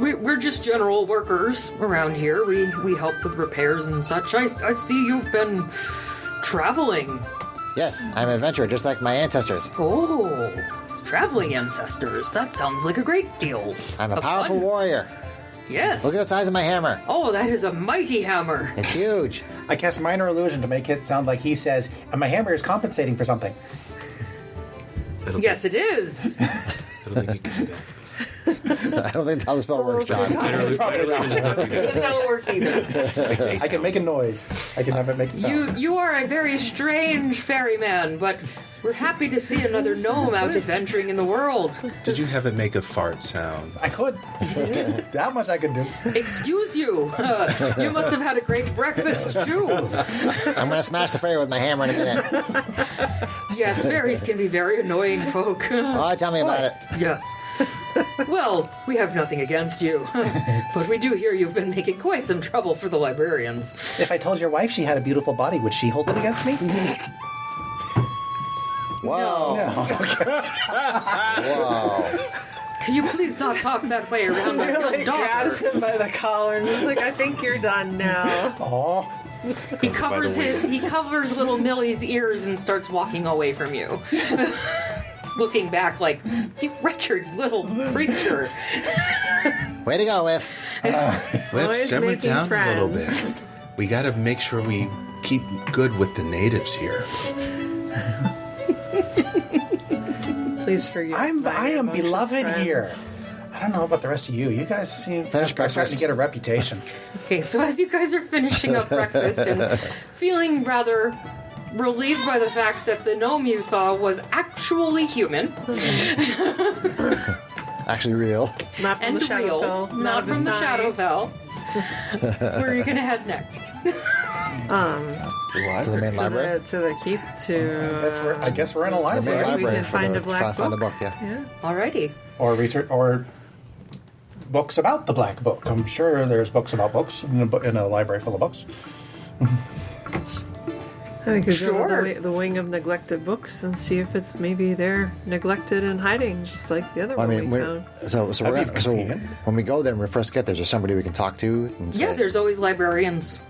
we're just general workers around here. We help with repairs and such. I see you've been traveling. Yes, I'm an adventurer, just like my ancestors. Oh, traveling ancestors. That sounds like a great deal. I'm a of powerful fun. warrior. Yes. Look at the size of my hammer. Oh, that is a mighty hammer. It's huge. I cast minor illusion to make it sound like he says, and my hammer is compensating for something. Yes, it is. I don't think you can do that. I don't think that's how the spell works, John. That's how it works either. I can make a noise. I can have it make a sound. You are a very strange ferryman, but we're happy to see another gnome out adventuring in the world. Did you have it make a fart sound? I could. That much I could do. Excuse you. You must have had a great breakfast, too. I'm going to smash the fairy with my hammer in a minute. Yes, fairies can be very annoying folk. Oh, tell me about it. Yes. Well, we have nothing against you. But we do hear you've been making quite some trouble for the librarians. If I told your wife she had a beautiful body, would she hold it against me? Whoa. Whoa. Can you please not talk that way around our young Grabs daughter? him by the collar and he's like, I think you're done now. Oh, He covers little Millie's ears and starts walking away from you. Looking back like, you wretched little creature. Way to go, Whiff. Let's Always simmer making down a little friends. bit. We got to make sure we keep good with the natives here. Please forgive I my am rambunctious beloved friends. here. I don't know about the rest of you. You guys seem Finish starting breakfast. to get a reputation. Okay, so as you guys are finishing up breakfast and feeling rather relieved by the fact that the gnome you saw was actually human Actually real. Not from and the real, Shadowfell. not from the Navasai. Shadowfell, where are you gonna head next? To the main library. To the keep to. I guess we're in a The main library. we library can for find the, a black find the book. book, yeah. Yeah. Alrighty. Or research, or books about the Black Book. I'm sure there's books about books in a library full of books. We could Sure. go to the wing of neglected books and see if it's maybe they're neglected and hiding, just like the other Well, I one mean, we we're, found. so That'd we're be gonna, so convenient. when we go there and we first get there, is there somebody we can talk to and say, Yeah, there's always librarians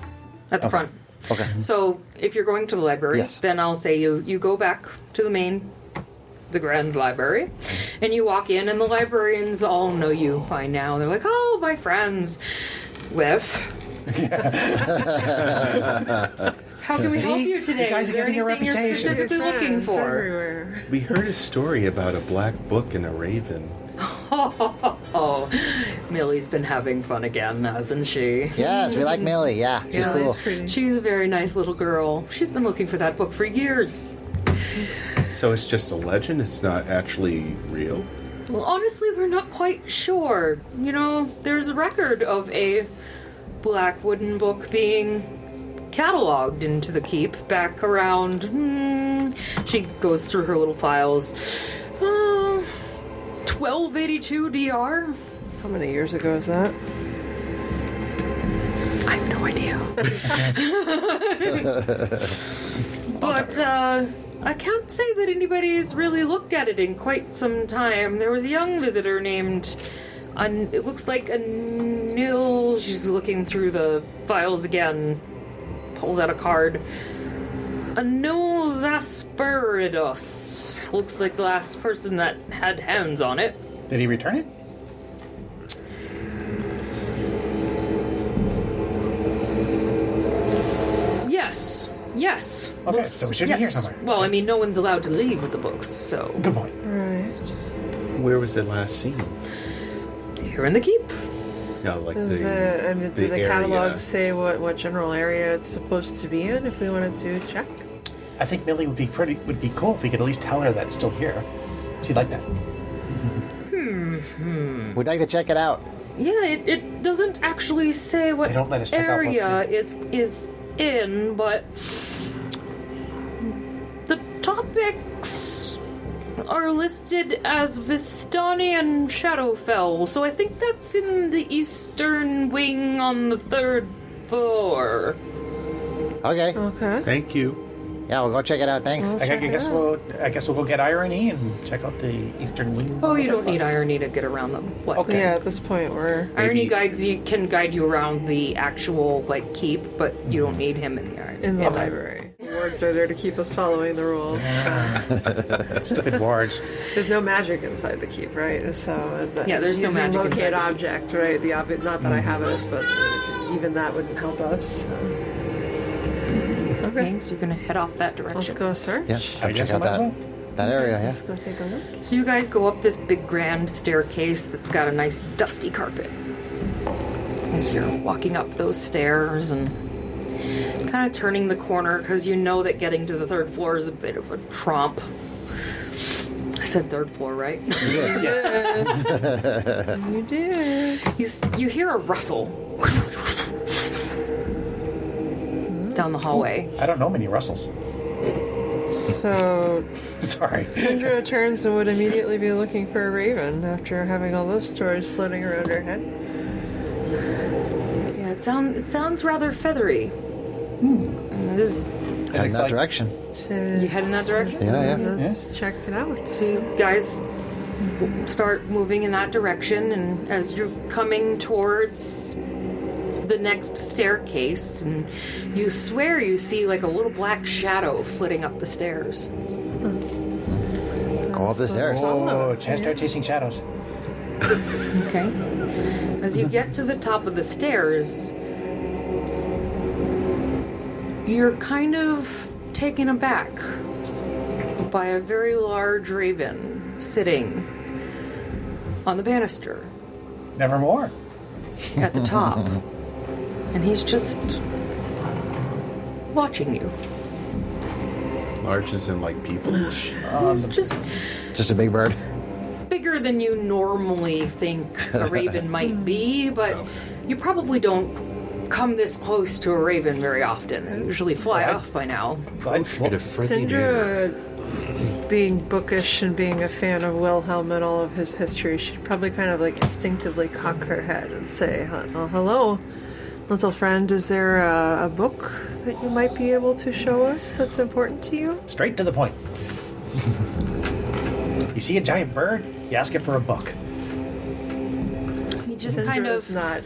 at the front. okay. So if you're going to the library, Yes. then I'll say you go back to the grand library, and you walk in, and the librarians all know you by now. They're like, "Oh, my friends, Whiff." How can we help you today? You guys Is are there getting a anything you're reputation. specifically looking Friends for? everywhere. We heard a story about a black book and a raven. Oh, Millie's been having fun again, hasn't she? Yes, we like Millie. Yeah, she's Yeah, cool. It's pretty. She's a very nice little girl. She's been looking for that book for years. So it's just a legend? It's not actually real? Well, honestly, we're not quite sure. There's a record of a black wooden book being cataloged into the keep back around. She goes through her little files. 1282 DR? How many years ago is that? I have no idea. But, I can't say that anybody's really looked at it in quite some time. There was a young visitor named, it looks like Anil. She's looking through the files again, pulls out a card. Anil Zasperidos. Looks like the last person that had hands on it. Did he return it? Yes. Okay, so we should be here somewhere. Well, I mean, no one's allowed to leave with the books, so Good point. Right. Where was it last seen? here in the keep. No, like Does did the area. catalog say what general area it's supposed to be in if we wanted to check? I think Millie would be cool if we could at least tell her that it's still here. She'd like that. We'd like to check it out. Yeah, it doesn't actually say what They don't let us check out area it is in, but the topics are listed as Vistani and Shadowfell, so I think that's in the eastern wing on the 3rd floor. Okay. Okay. Thank you. Yeah, we'll go check it out. Thanks. I guess we'll go get Irony and check out the eastern wing. Oh, you don't need irony to get around them. What? Okay. Yeah, at this point we're... Irony Maybe- can guide you around the actual keep, but you don't need him in the irony. in the library. The wards are there to keep us following the rules. Stupid wards. There's no magic inside the keep, right? So it's There's no using magic locate inside the keep. object, right? The object, not that I have it, but even that wouldn't help us. So. Okay, so you're gonna head off that Let's direction. go search. Yeah, I check guess out I might as well. that area, yeah. Let's go take a look. So you guys go up this big grand staircase that's got a nice dusty carpet. As you're walking up those stairs and kind of turning the corner because you know that getting to the 3rd floor is a bit of a tromp. I said 3rd floor, right? You did. You hear a rustle down the hallway. I don't know many Russells. So Sorry. Sindra turns and would immediately be looking for a raven after having all those stories floating around her head. Yeah, it sounds rather feathery. Head in that direction. You head in that direction? Yeah, yeah. Let's check it out. So you guys start moving in that direction, and as you're coming towards the next staircase, and you swear you see a little black shadow flitting up the stairs. Go up the stairs. Oh, chance start chasing shadows. Okay. As you get to the top of the stairs, you're kind of taken aback by a very large raven sitting on the banister Nevermore. at the top. And he's just watching you. Large as in like people. He's just Just a big bird. bigger than you normally think a raven might be, but you probably don't come this close to a raven very often. They usually fly off by now. Get a friendly neighbor. Sindra, being bookish and being a fan of Wilhelm and all of his history, she'd probably kind of instinctively cock her head and say, "Oh, hello, little friend. Is there a book that you might be able to show us that's important to you?" Straight to the point. You see a giant bird, you ask it for a book. He just Sindra kind of is not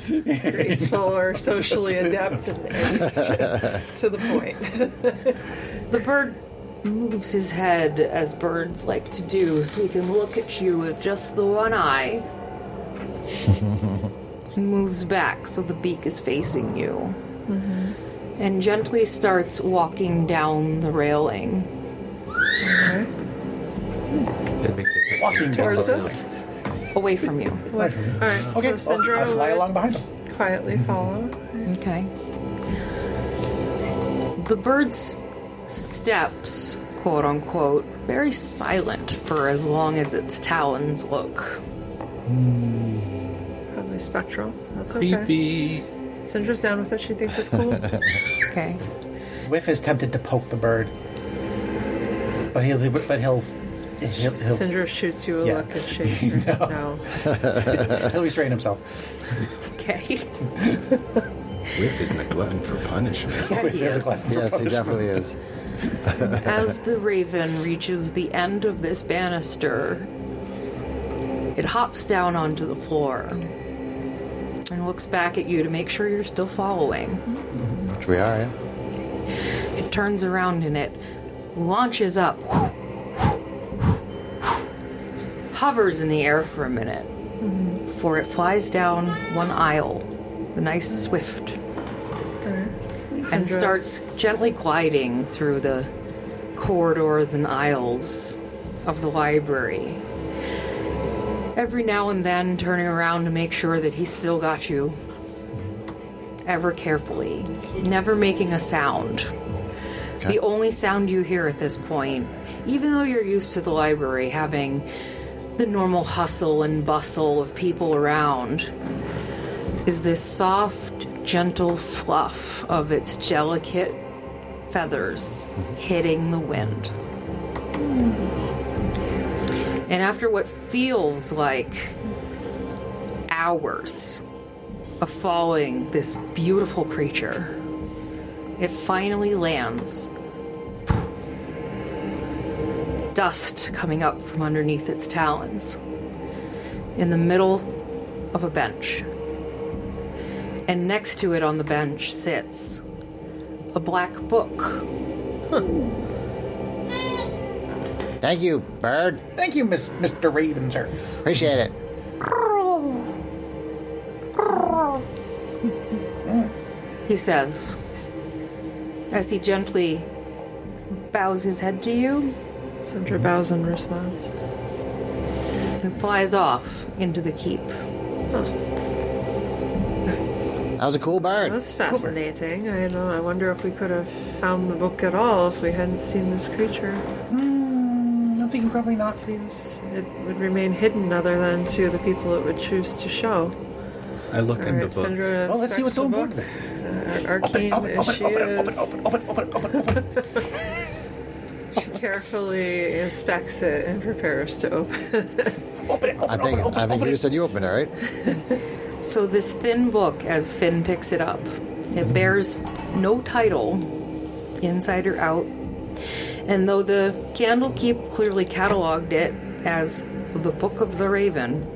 graceful or socially adept and to the point. the bird moves his head as birds like to do, so he can look at you with just the one eye. And moves back so the beak is facing you. And gently starts walking down the railing. It makes us Walking Towards down. us. Away from you. All right, Okay, so Sindra I fly would along behind him. quietly follow. Okay. The bird's steps, quote unquote, very silent for as long as its talons look. Probably spectral. That's okay. Creepy. Sindra's down with it. She thinks it's cool. Okay. Whiff is tempted to poke the bird, but he'll Sindra shoots you a Yeah. look and shakes her head no. he'll restrain himself. Okay. Whiff isn't a glutton for punishment. Yeah, he is. Yes, he definitely is. As the raven reaches the end of this banister, it hops down onto the floor and looks back at you to make sure you're still following. Which we are, yeah. It turns around and it launches up, hovers in the air for a minute, before it flies down one aisle, a nice swift, and Sindra- starts gently gliding through the corridors and aisles of the library. Every now and then turning around to make sure that he's still got you. Ever carefully, never making a sound. The only sound you hear at this point, even though you're used to the library having the normal hustle and bustle of people around, is this soft, gentle fluff of its delicate feathers hitting the wind. And after what feels like hours of following this beautiful creature, it finally lands. Dust coming up from underneath its talons in the middle of a bench. And next to it on the bench sits a black book. Thank you, bird. Thank you, Mr. Raven, sir. Appreciate it. He says, as he gently bows his head to you Sindra bows in response. and flies off into the keep. That was a cool That bird. was fascinating. I wonder if we could have found the book at all if we hadn't seen this creature. I'm thinking probably not. Seems it would remain hidden other than to the people it would choose to show. I looked in the book. Sindra Well, let's see what's so inspects the important. book. Arcane as she is, Open. she carefully inspects it and prepares to open it. I think you just said you opened it, right? So this thin book, as Finn picks it up, it bears no title, inside or out. And though the Candlekeep clearly cataloged it as the Book of the Raven,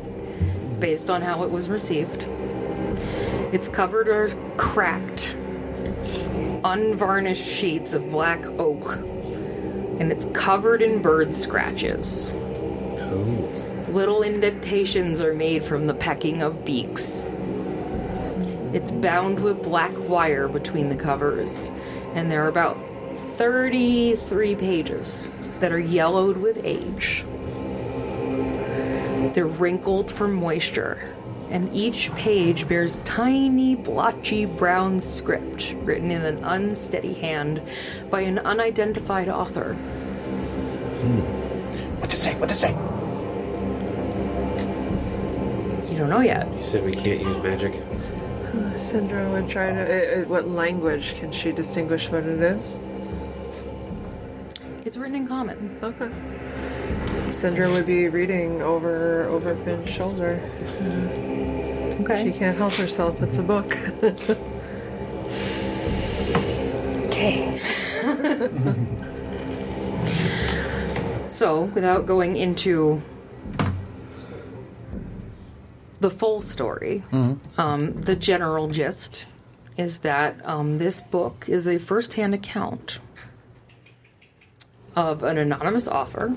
based on how it was received, its covered are cracked, unvarnished sheets of black oak, and it's covered in bird scratches. Little indentations are made from the pecking of beaks. It's bound with black wire between the covers, and there are about 33 pages that are yellowed with age. They're wrinkled from moisture, and each page bears tiny, blotchy brown script written in an unsteady hand by an unidentified author. What's it say? What's it say? You don't know yet. You said we can't use magic. Sindra would try to. What language can she distinguish what it is? It's written in common. Okay. Sindra would be reading over Finn's shoulder. She Okay. can't help herself. It's a book. Okay. So, without going into the full story, the general gist is that this book is a first-hand account of an anonymous author,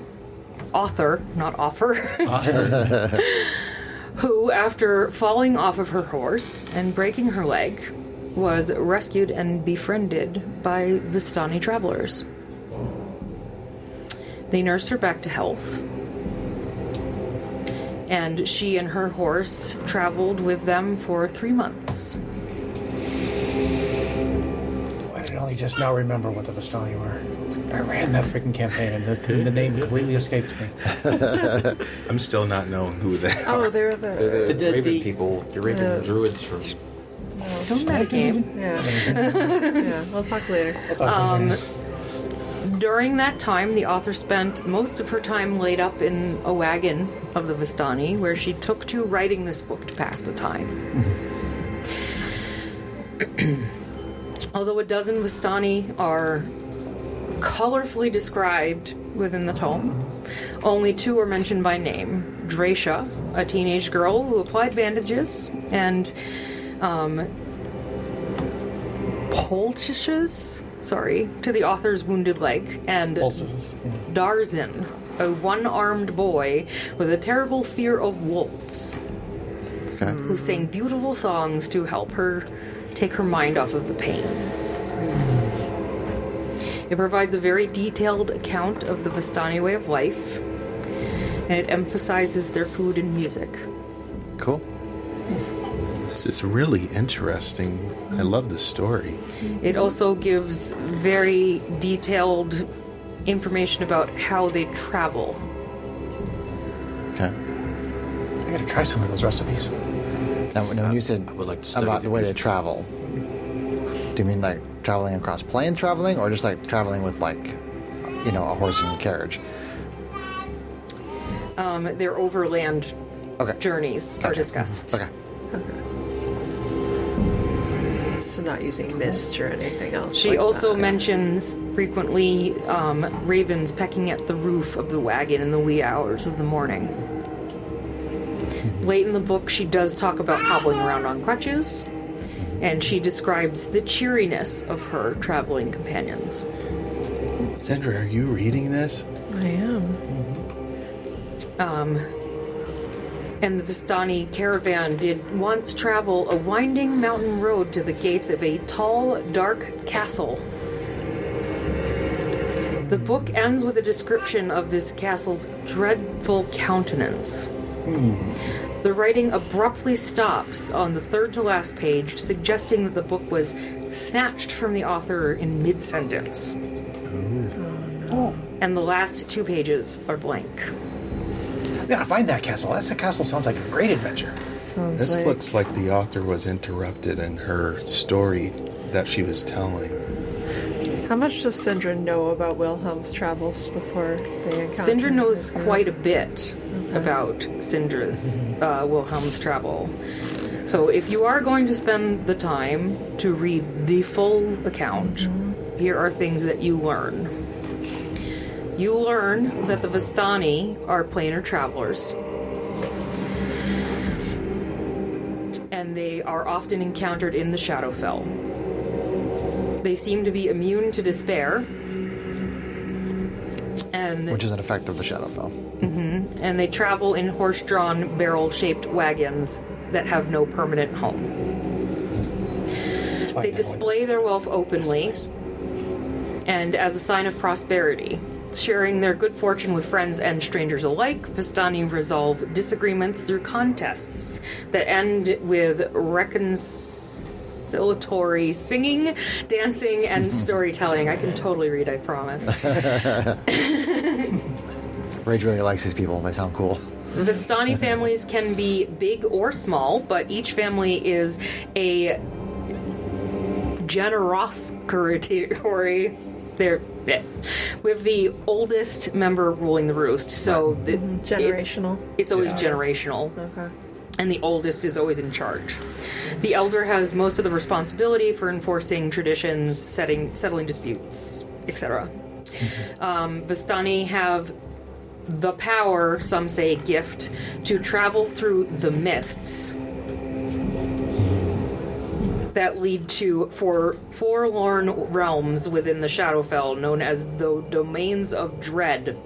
not offer, who, after falling off of her horse and breaking her leg, was rescued and befriended by Vistani travelers. They nursed her back to health, and she and her horse traveled with them for 3 months. Why did I only just now remember what the Vistani were? I ran that freaking campaign, and the name completely escaped me. I'm still not knowing who they are. Oh, they're They're the. the Raven people. The Raven druids from... Don't metagame. Yeah. Yeah, we'll talk later. During that time, the author spent most of her time laid up in a wagon of the Vistani, where she took to writing this book to pass the time. Although a dozen Vistani are colorfully described within the tome, only 2 are mentioned by name. Dracia, a teenage girl who applied bandages, and poultices, to the author's wounded leg, and Poultices. Darzin, a one-armed boy with a terrible fear of wolves, Okay. who sang beautiful songs to help her take her mind off of the pain. It provides a very detailed account of the Vistani way of life, and it emphasizes their food and music. Cool. This is really interesting. I love this story. It also gives very detailed information about how they travel. Okay. I gotta try some of those recipes. Now, when you said I would like to study about the way they music. travel, do you mean like traveling across plain traveling, or just like traveling with like, a horse and carriage? Their overland journeys are discussed. Okay. So not using mist or anything else. She like also that. mentions frequently ravens pecking at the roof of the wagon in the wee hours of the morning. Late in the book, she does talk about hobbling around on crutches, and she describes the cheeriness of her traveling companions. Sandra, are you reading this? I am. And the Vistani caravan did once travel a winding mountain road to the gates of a tall, dark castle. The book ends with a description of this castle's dreadful countenance. The writing abruptly stops on the third to last page, suggesting that the book was snatched from the author in mid-sentence. And the last 2 pages are blank. We gotta find that castle. That castle sounds like a great adventure. Sounds This like looks like the author was interrupted in her story that she was telling. How much does Sindra know about Wilhelm's travels before they encounter Sindra him knows as well? quite a bit about Sindra's Wilhelm's travel. So if you are going to spend the time to read the full account, here are things that you learn. You learn that the Vistani are planar travelers, and they are often encountered in the Shadowfell. They seem to be immune to despair, and Which is an effect of the Shadowfell. and they travel in horse-drawn, barrel-shaped wagons that have no permanent home. They display their wealth openly and as a sign of prosperity. Sharing their good fortune with friends and strangers alike, Vistani resolve disagreements through contests that end with reconciliatory singing, dancing, and storytelling. I can totally read, I promise. Rage really likes these people. They sound cool. Vistani families can be big or small, but each family is a generosity. They're with the oldest member ruling the roost, so Generational. It's always generational, Okay. and the oldest is always in charge. The elder has most of the responsibility for enforcing traditions, settling disputes, etc. Vistani have the power, some say gift, to travel through the mists that lead to forlorn realms within the Shadowfell known as the Domains of Dread.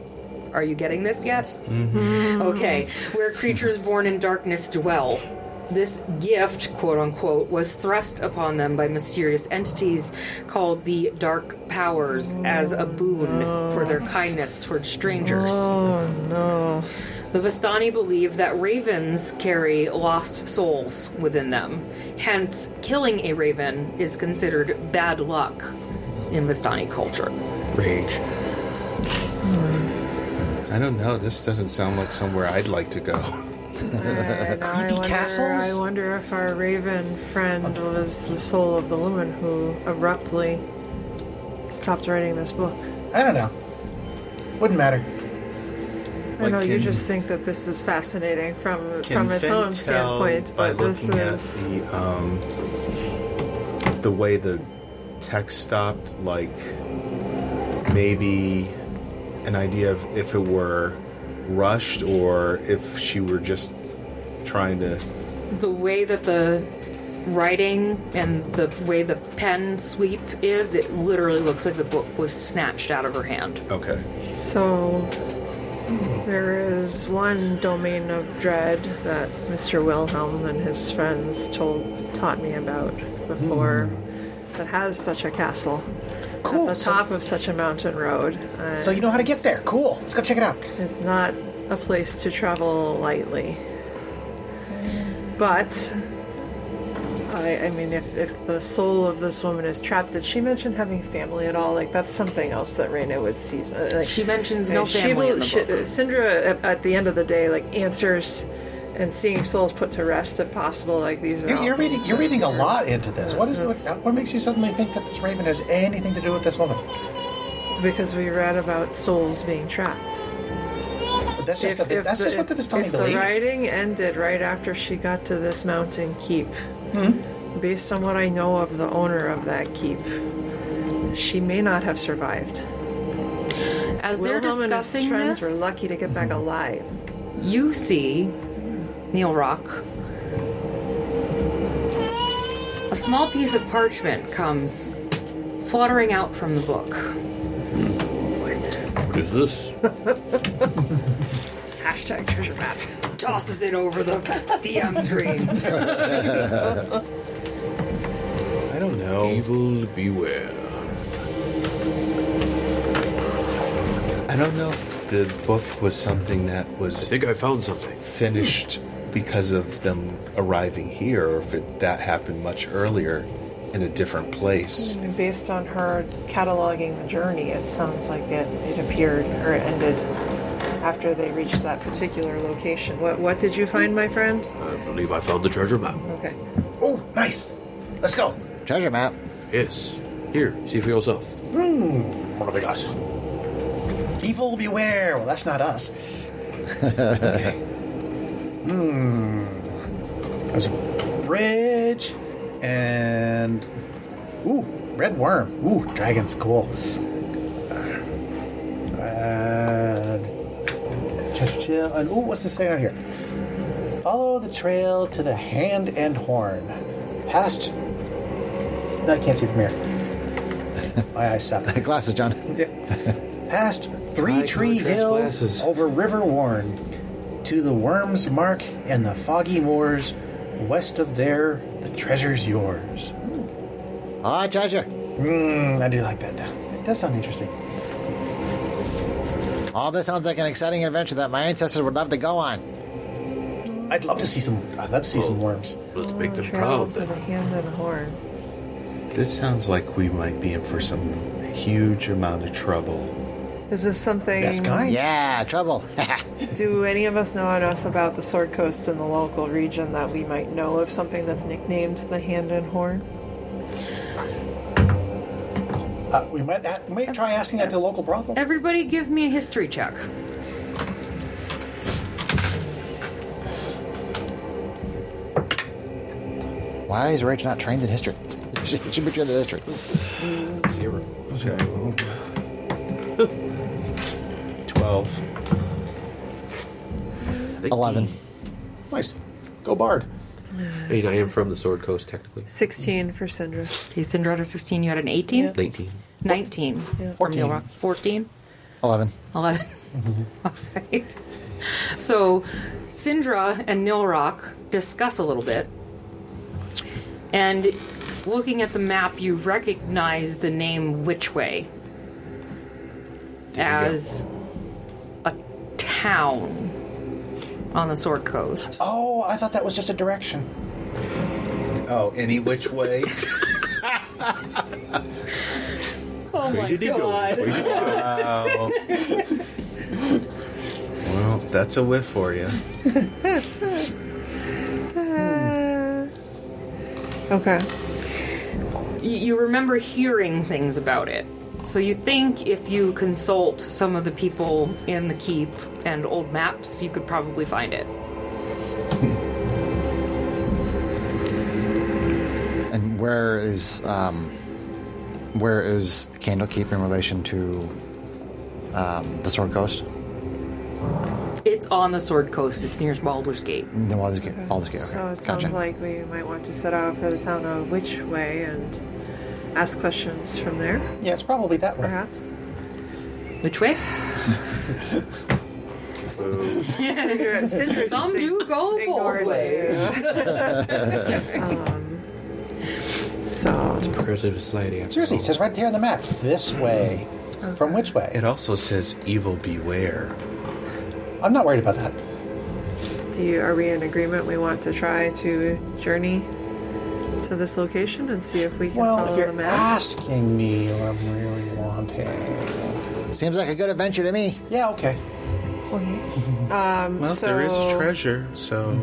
Are you getting this yet? Mm-hmm. Okay, where creatures born in darkness dwell. This gift, quote-unquote, was thrust upon them by mysterious entities called the Dark Powers as a boon for their kindness towards strangers. Oh, no. The Vistani believe that ravens carry lost souls within them. Hence, killing a raven is considered bad luck in Vistani culture. Rage. I don't know. This doesn't sound like somewhere I'd like to go. Creepy castles? I wonder if our raven friend was the soul of the woman who abruptly stopped writing this book. I don't know. Wouldn't matter. I know you can- just think that this is fascinating from Can its Finn own tell standpoint, by but this looking at is the way the text stopped, like maybe an idea of if it were rushed or if she were just trying to. The way that the writing and the way the pen sweep is, it literally looks like the book was snatched out of her hand. Okay. so. There is one domain of dread that Mr. Wilhelm and his friends taught me about before that has such a castle Cool. at the top of such a mountain road. So you know how to get there. Cool. Let's go check it out. It's not a place to travel lightly. But I mean, if the soul of this woman is trapped, did she mention having family at all? Like, that's something else that Raina would see. Like, She mentions no family in the book. Syndra, at the end of the day, like, answers and seeing souls put to rest if possible. Like, these are all You're reading. things You're that- reading a lot into this. What makes you suddenly think that this raven has anything to do with this woman? Because we read about souls being trapped. that's just what the Vistani If the believe. writing ended right after she got to this mountain keep, based on what I know of the owner of that keep, she may not have survived. As they're Wilhelm and his discussing friends this, were lucky to get back alive. you see Neil Rock. A small piece of parchment comes fluttering out from the book. What is this? Hashtag treasure map. Tosses it over the DM screen. I don't know. Evil beware. I don't know if the book was something that I was think I found something. finished because of them arriving here, or if that happened much earlier in a different place. And based on her cataloging the journey, it sounds like it appeared or it ended after they reached that particular location. What did you find, my friend? I believe I found the treasure map. Okay. Oh, nice. Let's go. Treasure map. Yes. Here, see for yourself. What have we got? Evil beware. Well, that's not us. Okay. There's a bridge and red worm. Ooh, dragon's cool. Chill. And what's this saying out here? Follow the trail to the Hand and Horn. Past. No, I can't see from here. My eyes suck. Glasses, John. Past Three High Tree contrast Hill, glasses. over River Warren, to the Worm's Mark and the foggy moors. West of there, the treasure's yours. Ah, treasure. I do like that. It does sound interesting. All this sounds like an exciting adventure that my ancestors would love to go on. I'd love to see some worms. Let's make them Trail proud to the then. Hand and Horn. This sounds like we might be in for some huge amount of trouble. Is this something? Best kind? Yeah, trouble. Do any of us know enough about the Sword Coast in the local region that we might know of something that's nicknamed the Hand and Horn? We might try asking at the local brothel. Everybody give me a history check. Why is Rach not trained in history? She should be trained in history. 0. 12. 11. Nice. Go Bard. I am from the Sword Coast, technically. 16 for Syndra. Okay, Syndra to 16, you had an 18? Yeah. 19. 19. From 14. Neil Rock. 14? 11. 11. All right. So, Syndra and Nilrock discuss a little bit. And looking at the map, you recognize the name Whichway as a town on the Sword Coast. Oh, I thought that was just a direction. Oh, any which way? Oh Where did he go? Where did he go? Well, that's a whiff for you. Okay. You remember hearing things about it. So you think if you consult some of the people in the keep and old maps, you could probably find it. And where is Candlekeep in relation to the Sword Coast? It's on the Sword Coast. It's near Baldur's Gate. The Baldur's Gate. Baldur's Gate. Okay. So it sounds Gotcha. like we might want to set out for the town of Whichway and ask questions from there, Yeah, it's probably that way. perhaps. Which way? Syndra Some do go both ignores ways. So, Progressive society. after Seriously, it all. says right here on the map. This way. From which way? It also says evil beware. I'm not worried about that. are we in agreement we want to try to journey to this location and see if we can Well, follow if the you're map? asking me what I'm really wanting. Seems like a good adventure to me. Yeah, okay. Well, there is a treasure, so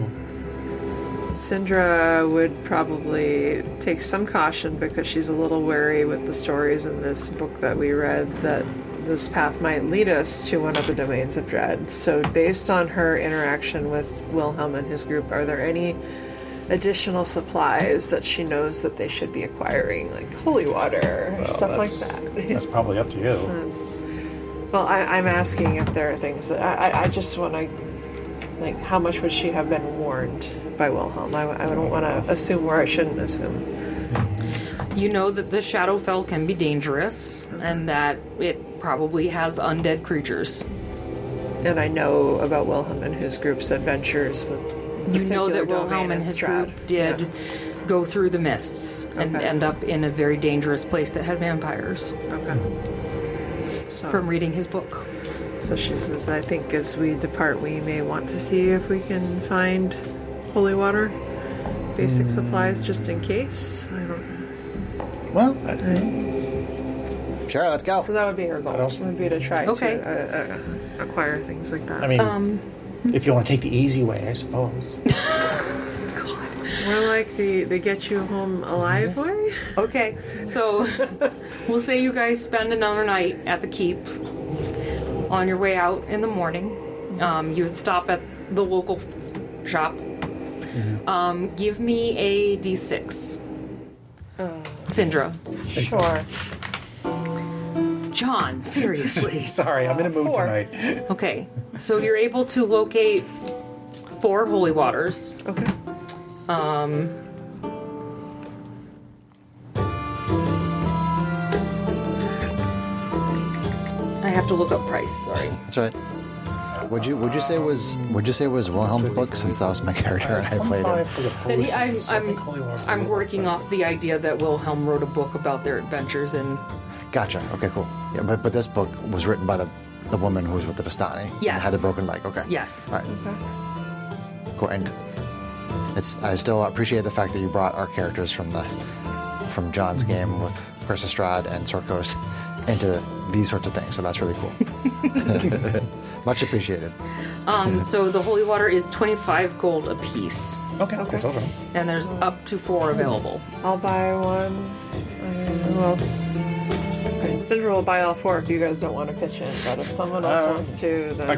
Syndra would probably take some caution because she's a little wary with the stories in this book that we read that this path might lead us to one of the domains of dread. So based on her interaction with Wilhelm and his group, are there any additional supplies that she knows that they should be acquiring, like holy water, stuff like that? That's probably up to you. Well, I'm asking if there are things that I just want to, like, how much would she have been warned by Wilhelm? I don't want to assume where I shouldn't assume. You know that the Shadowfell can be dangerous, and that it probably has undead creatures. And I know about Wilhelm and his group's adventures with. You know that Wilhelm and his group did go through the mists and end up in a very dangerous place that had vampires. Okay. So, from reading his book. So she says, I think as we depart, we may want to see if we can find holy water, basic supplies, just in case. I don't. Well, Sure, let's go. So that would be her goal. Would be to try to acquire things like that. I mean, if you want to take the easy way, I suppose. More like the get you home alive way. Okay, so we'll say you guys spend another night at the keep. On your way out in the morning, you would stop at the local shop. Give me a D6. Syndra. Sure. John, seriously. Sorry, I'm in a mood 4. tonight. Okay, so you're able to locate 4 holy waters. Okay. I have to look up price. Sorry. That's right. Would you say it was Wilhelm's book, since that was my character and I played him? I'm working off the idea that Wilhelm wrote a book about their adventures in. Gotcha. Okay, cool. Yeah, but this book was written by the woman who was with the Vistani. Yes. And had the broken leg. Okay. Yes. All right. Cool. And I still appreciate the fact that you brought our characters from John's game with Chris Estrad and Sorkos into these sorts of things. So that's really cool. Much appreciated. So the holy water is 25 gold apiece. Okay. That's over. And there's up to 4 available. I'll buy one. Who else? Okay, Syndra will buy all 4 if you guys don't want to pitch in. But if someone else wants to, then I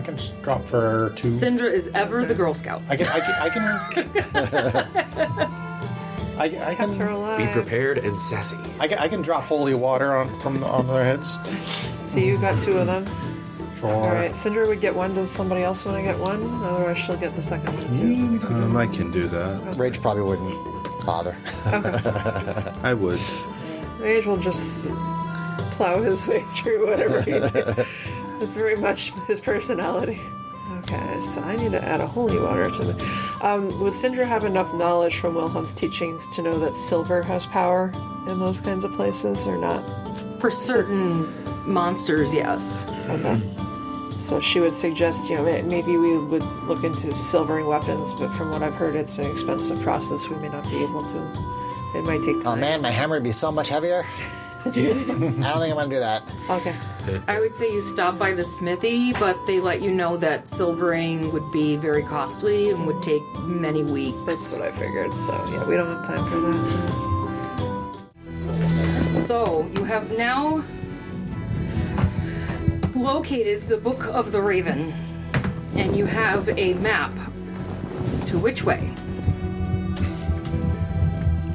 can drop for 2. Syndra is ever the Girl Scout. I can her alive. Be prepared and sassy. I can drop holy water on their heads. See, you got 2 of them. Sure. All right, Syndra would get 1. Does somebody else want to get 1? Otherwise, she'll get the second one too. I can do that. Rage probably wouldn't bother. I would. Rage will just plow his way through whatever he did. That's very much his personality. Okay, so I need to add a holy water to the. Would Syndra have enough knowledge from Wilhelm's teachings to know that silver has power in those kinds of places, or not? For certain monsters, yes. Okay. So she would suggest, maybe we would look into silvering weapons, but from what I've heard, it's an expensive process. We may not be able to. It might take time. Oh man, my hammer would be so much heavier. I don't think I'm going to do that. Okay. I would say you stop by the smithy, but they let you know that silvering would be very costly and would take many weeks. That's what I figured. So, yeah, we don't have time for that. So, you have now located the Book of the Raven, and you have a map to which way,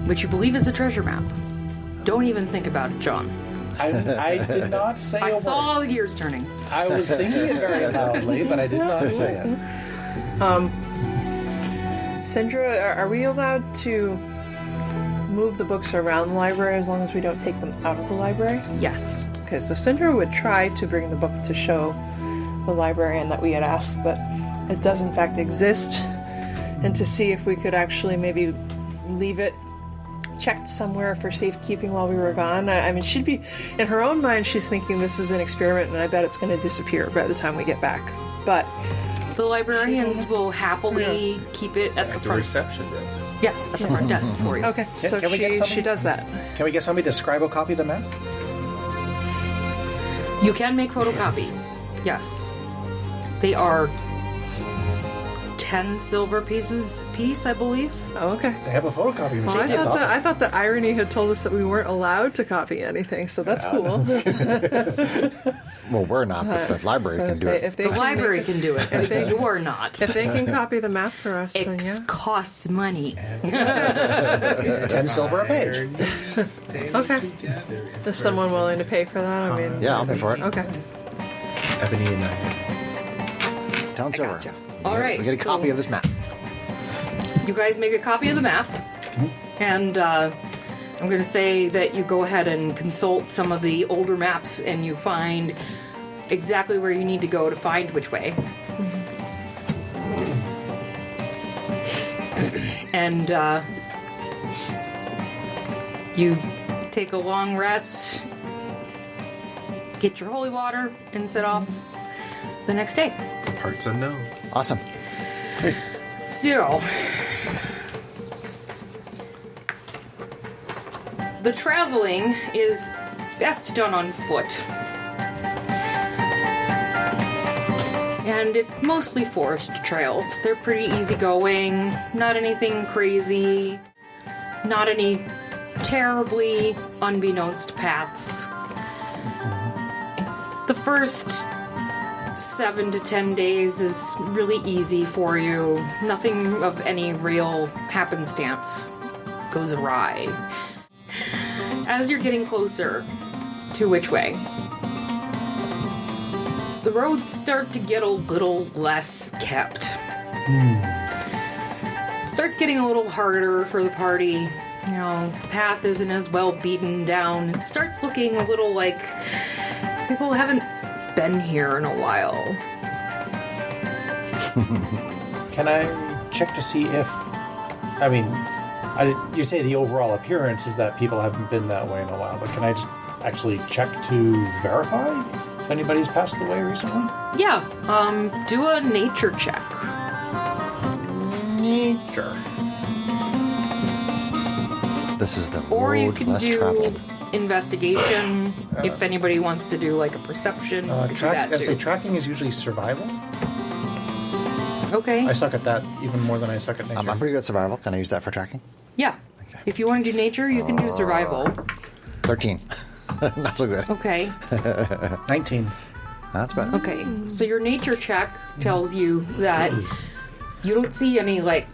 which you believe is a treasure map. Don't even think about it, John. I did not say I a saw word. the gears turning. I was thinking it very loudly, but I did not say it. Syndra, are we allowed to move the books around the library as long as we don't take them out of the library? Yes. Okay, so Syndra would try to bring the book to show the librarian that we had asked that it does in fact exist, and to see if we could actually maybe leave it checked somewhere for safekeeping while we were gone. I mean, she'd be, in her own mind, she's thinking this is an experiment and I bet it's going to disappear by the time we get back. But the librarians will happily keep it at the The front. reception desk. Yes, at the front desk for you. okay, so can we get something? she does that. Can we get somebody to scribe-o-copy the map? You can make photocopies. Yes. They are 10 silver pieces apiece, I believe. Oh, okay. They have a photocopy Well, machine. That's awesome. I thought that Irony had told us that we weren't allowed to copy anything, so that's cool. Well, we're not, but the library can do it. If they The can library can do it, but you're not. If they can copy the map for us, then It yeah. costs money. 10 silver a page. Okay. Is someone willing to pay for that? I mean, Yeah, I'll pay for it. Okay. Ebony and I. 10 silver. gotcha. All right, We get a so- copy of this map. You guys make a copy of the map, and I'm going to say that you go ahead and consult some of the older maps, and you find exactly where you need to go to find which way. And you take a long rest, get your holy water, and set off the next day. Parts unknown. Awesome. So, the traveling is best done on foot. And it's mostly forest trails. They're pretty easygoing, not anything crazy, not any terribly unbeknownst paths. The first 7 to 10 days is really easy for you. Nothing of any real happenstance goes awry. As you're getting closer to which way, the roads start to get a little less kept. It starts getting a little harder for the party. You know, the path isn't as well beaten down. It starts looking a little like people haven't been here in a while. Can I check to see if... I mean, you say the overall appearance is that people haven't been that way in a while, but can I just actually check to verify if anybody's passed the way recently? Yeah, do a nature check. Nature. This is the Or you road can less do traveled. investigation if anybody wants to do like a perception. You can do that I'd say too. tracking is usually survival. Okay. I suck at that even more than I suck at nature. I'm pretty good at survival. Can I use that for tracking? Yeah. Okay. If you want to do nature, you can do survival. 13. Not so good. Okay. 19. That's better. Okay. So your nature check tells you that you don't see any like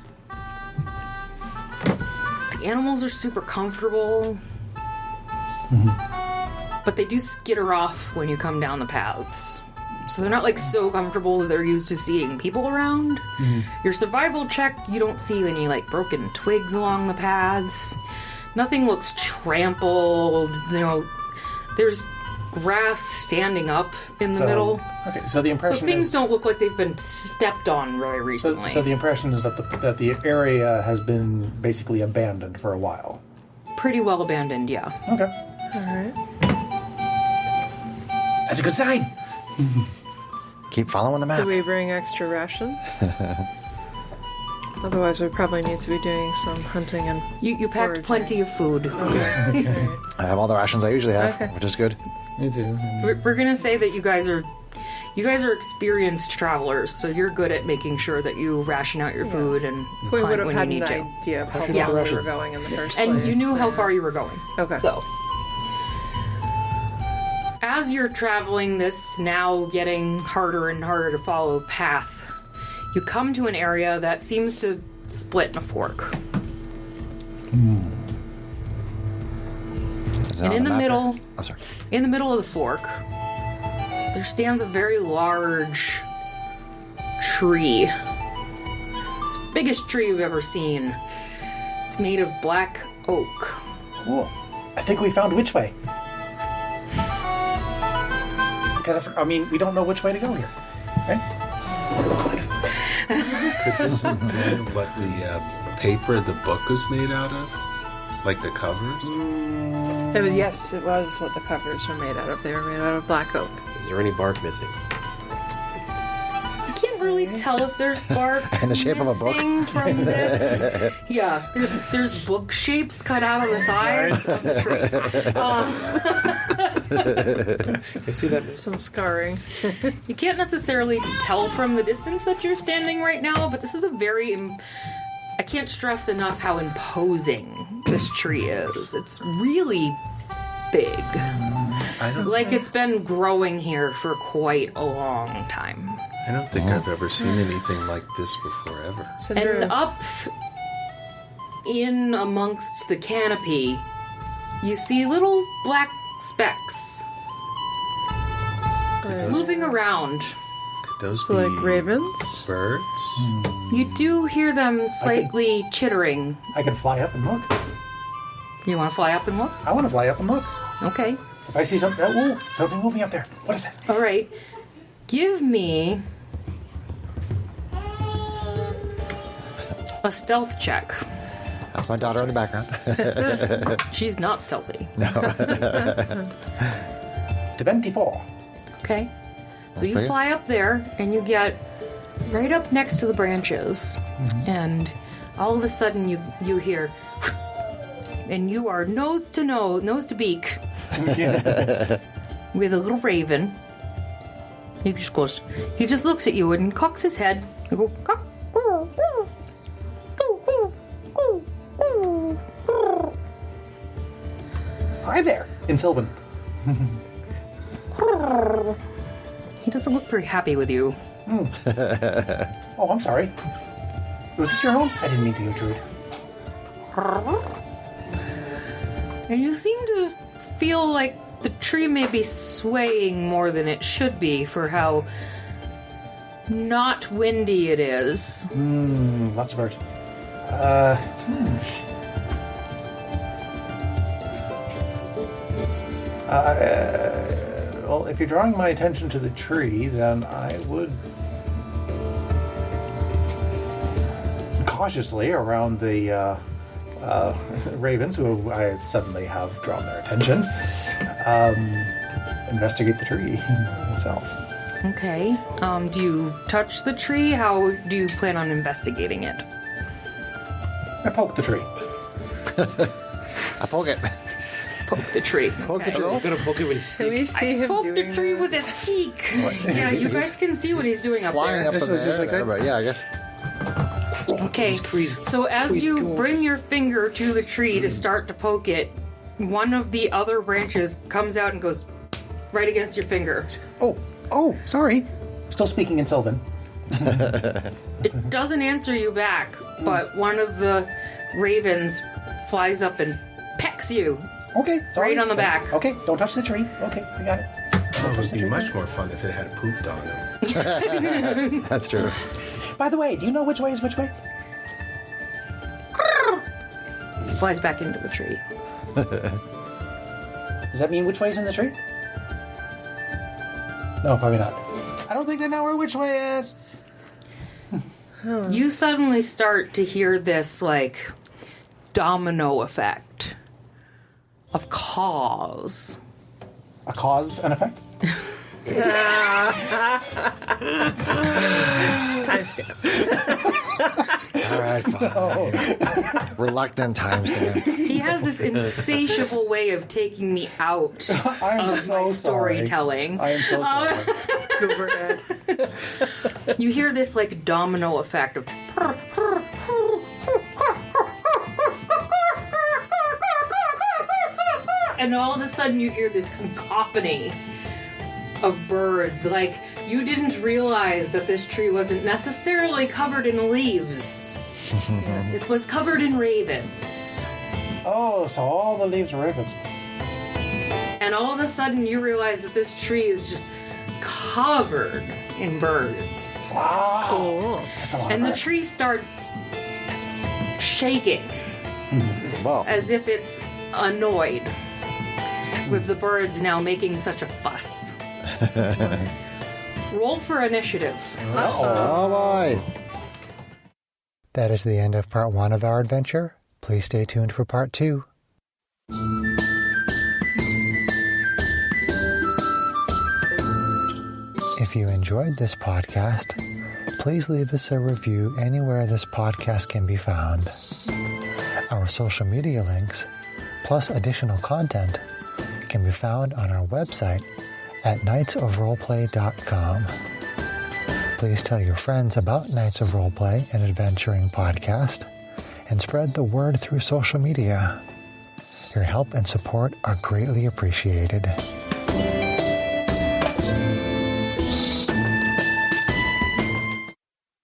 the animals are super comfortable. But they do skitter off when you come down the paths. So they're not like so comfortable that they're used to seeing people around. Your survival check, you don't see any like broken twigs along the paths. Nothing looks trampled. You know, there's grass standing up in the middle. Okay, so the So impression things is... don't look like they've been stepped on very recently. So the impression is that the area has been basically abandoned for a while. Pretty well abandoned, yeah. Okay. All right. That's a good sign. Keep following the map. Do we bring extra rations? Otherwise, we probably need to be doing some hunting and. You packed foraging. plenty of food. Okay. I have all the rations I usually have, Okay. which is good. Me too. We're gonna say that you guys are experienced travelers, so you're good at making sure that you ration out your food and We hunt would have when had you an need to. idea of how should far get the we were rations. going in the first place. And you knew how yeah. far you were going. Okay. So, as you're traveling this now getting harder and harder to follow path, you come to an area that seems to split in a fork. Is that And on in the map middle, there? Oh, sorry. in the middle of the fork, there stands a very large tree. It's the biggest tree you've ever seen. It's made of black oak. Cool. I think we found which way. Because I mean, we don't know which way to go here, right? Could this have been what the paper the book was made out of? Like the covers? It was, yes, it was what the covers were made out of. They were made out of black oak. Is there any bark missing? I can't really tell if there's bark In the shape of a book? missing from this. Yeah, there's book shapes cut out on the sides of the tree. You see that? Some scarring. You can't necessarily tell from the distance that you're standing right now, but this is a very... I can't stress enough how imposing this tree is. It's really big. Like it's been growing here for quite a long time. I don't think I've ever seen anything like this before, ever. Cinder, And up in amongst the canopy, you see little black specks moving around. Could those so be like ravens. birds? You do hear them slightly chittering. I can fly up and look. You want to fly up and look? I want to fly up and look. Okay. If I see something, ooh, something moving up there. What is that? All right. Give me a stealth check. That's my daughter in the background. She's not stealthy. 24. Okay. So you pretty good. fly up there and you get right up next to the branches, and all of a sudden you hear, and you are nose to beak, with a little raven. He just looks at you and cocks his head. You go, cock, coo, coo, coo, coo, coo, coo, coo. Hi there. In Sylvan. He doesn't look very happy with you. Oh, I'm sorry. Was this your home? I didn't mean to intrude. And you seem to feel like the tree may be swaying more than it should be for how not windy it is. Lots of birds. Well, if you're drawing my attention to the tree, then I would cautiously around the ravens, who I suddenly have drawn their attention, investigate the tree itself. Okay. Do you touch the tree? How do you plan on investigating it? I poke the tree. I poke it. Poke the tree. Poke the Okay. tree. I'm gonna poke it with his Can we stick. see him Poke doing the tree this? with his beak. Yeah, you guys can see what he's doing up Flying there. up in Just- the just like air, that? but yeah, I guess. Okay, He's crazy. so as He's you gorgeous. bring your finger to the tree to start to poke it, one of the other branches comes out and goes right against your finger. Oh, sorry. Still speaking in Sylvan. It doesn't answer you back, but one of the ravens flies up and pecks you. Okay, sorry. Right on the back. Okay, don't touch the tree. Okay, I got it. It would be much more fun if it had pooped on him. That's true. By the way, do you know which way is which way? Flies back into the tree. Does that mean which way is in the tree? No, probably not. I don't think they know where which way is. You suddenly start to hear this, like, domino effect of cause. A cause and effect? Timestamp. All right, fine. Reluctant timestamp. He has this insatiable way of taking me out I am of so my sorry. storytelling. I am so sorry. Gooberhead. You hear this, like, domino effect of... And all of a sudden you hear this cacophony of birds. Like, you didn't realize that this tree wasn't necessarily covered in leaves. It was covered in ravens. Oh, so all the leaves are ravens. And all of a sudden you realize that this tree is just covered in birds. Wow. Cool. That's a lot And of the birds. tree starts shaking Well, as if it's annoyed with the birds now making such a fuss. Roll for initiative. oh boy. That is the end of part 1 of our adventure. Please stay tuned for part 2. If you enjoyed this podcast, please leave us a review anywhere this podcast can be found. Our social media links, plus additional content, can be found on our website at knightsofroleplay.com. Please tell your friends about Knights of Roleplay, an adventuring podcast, and spread the word through social media. Your help and support are greatly appreciated.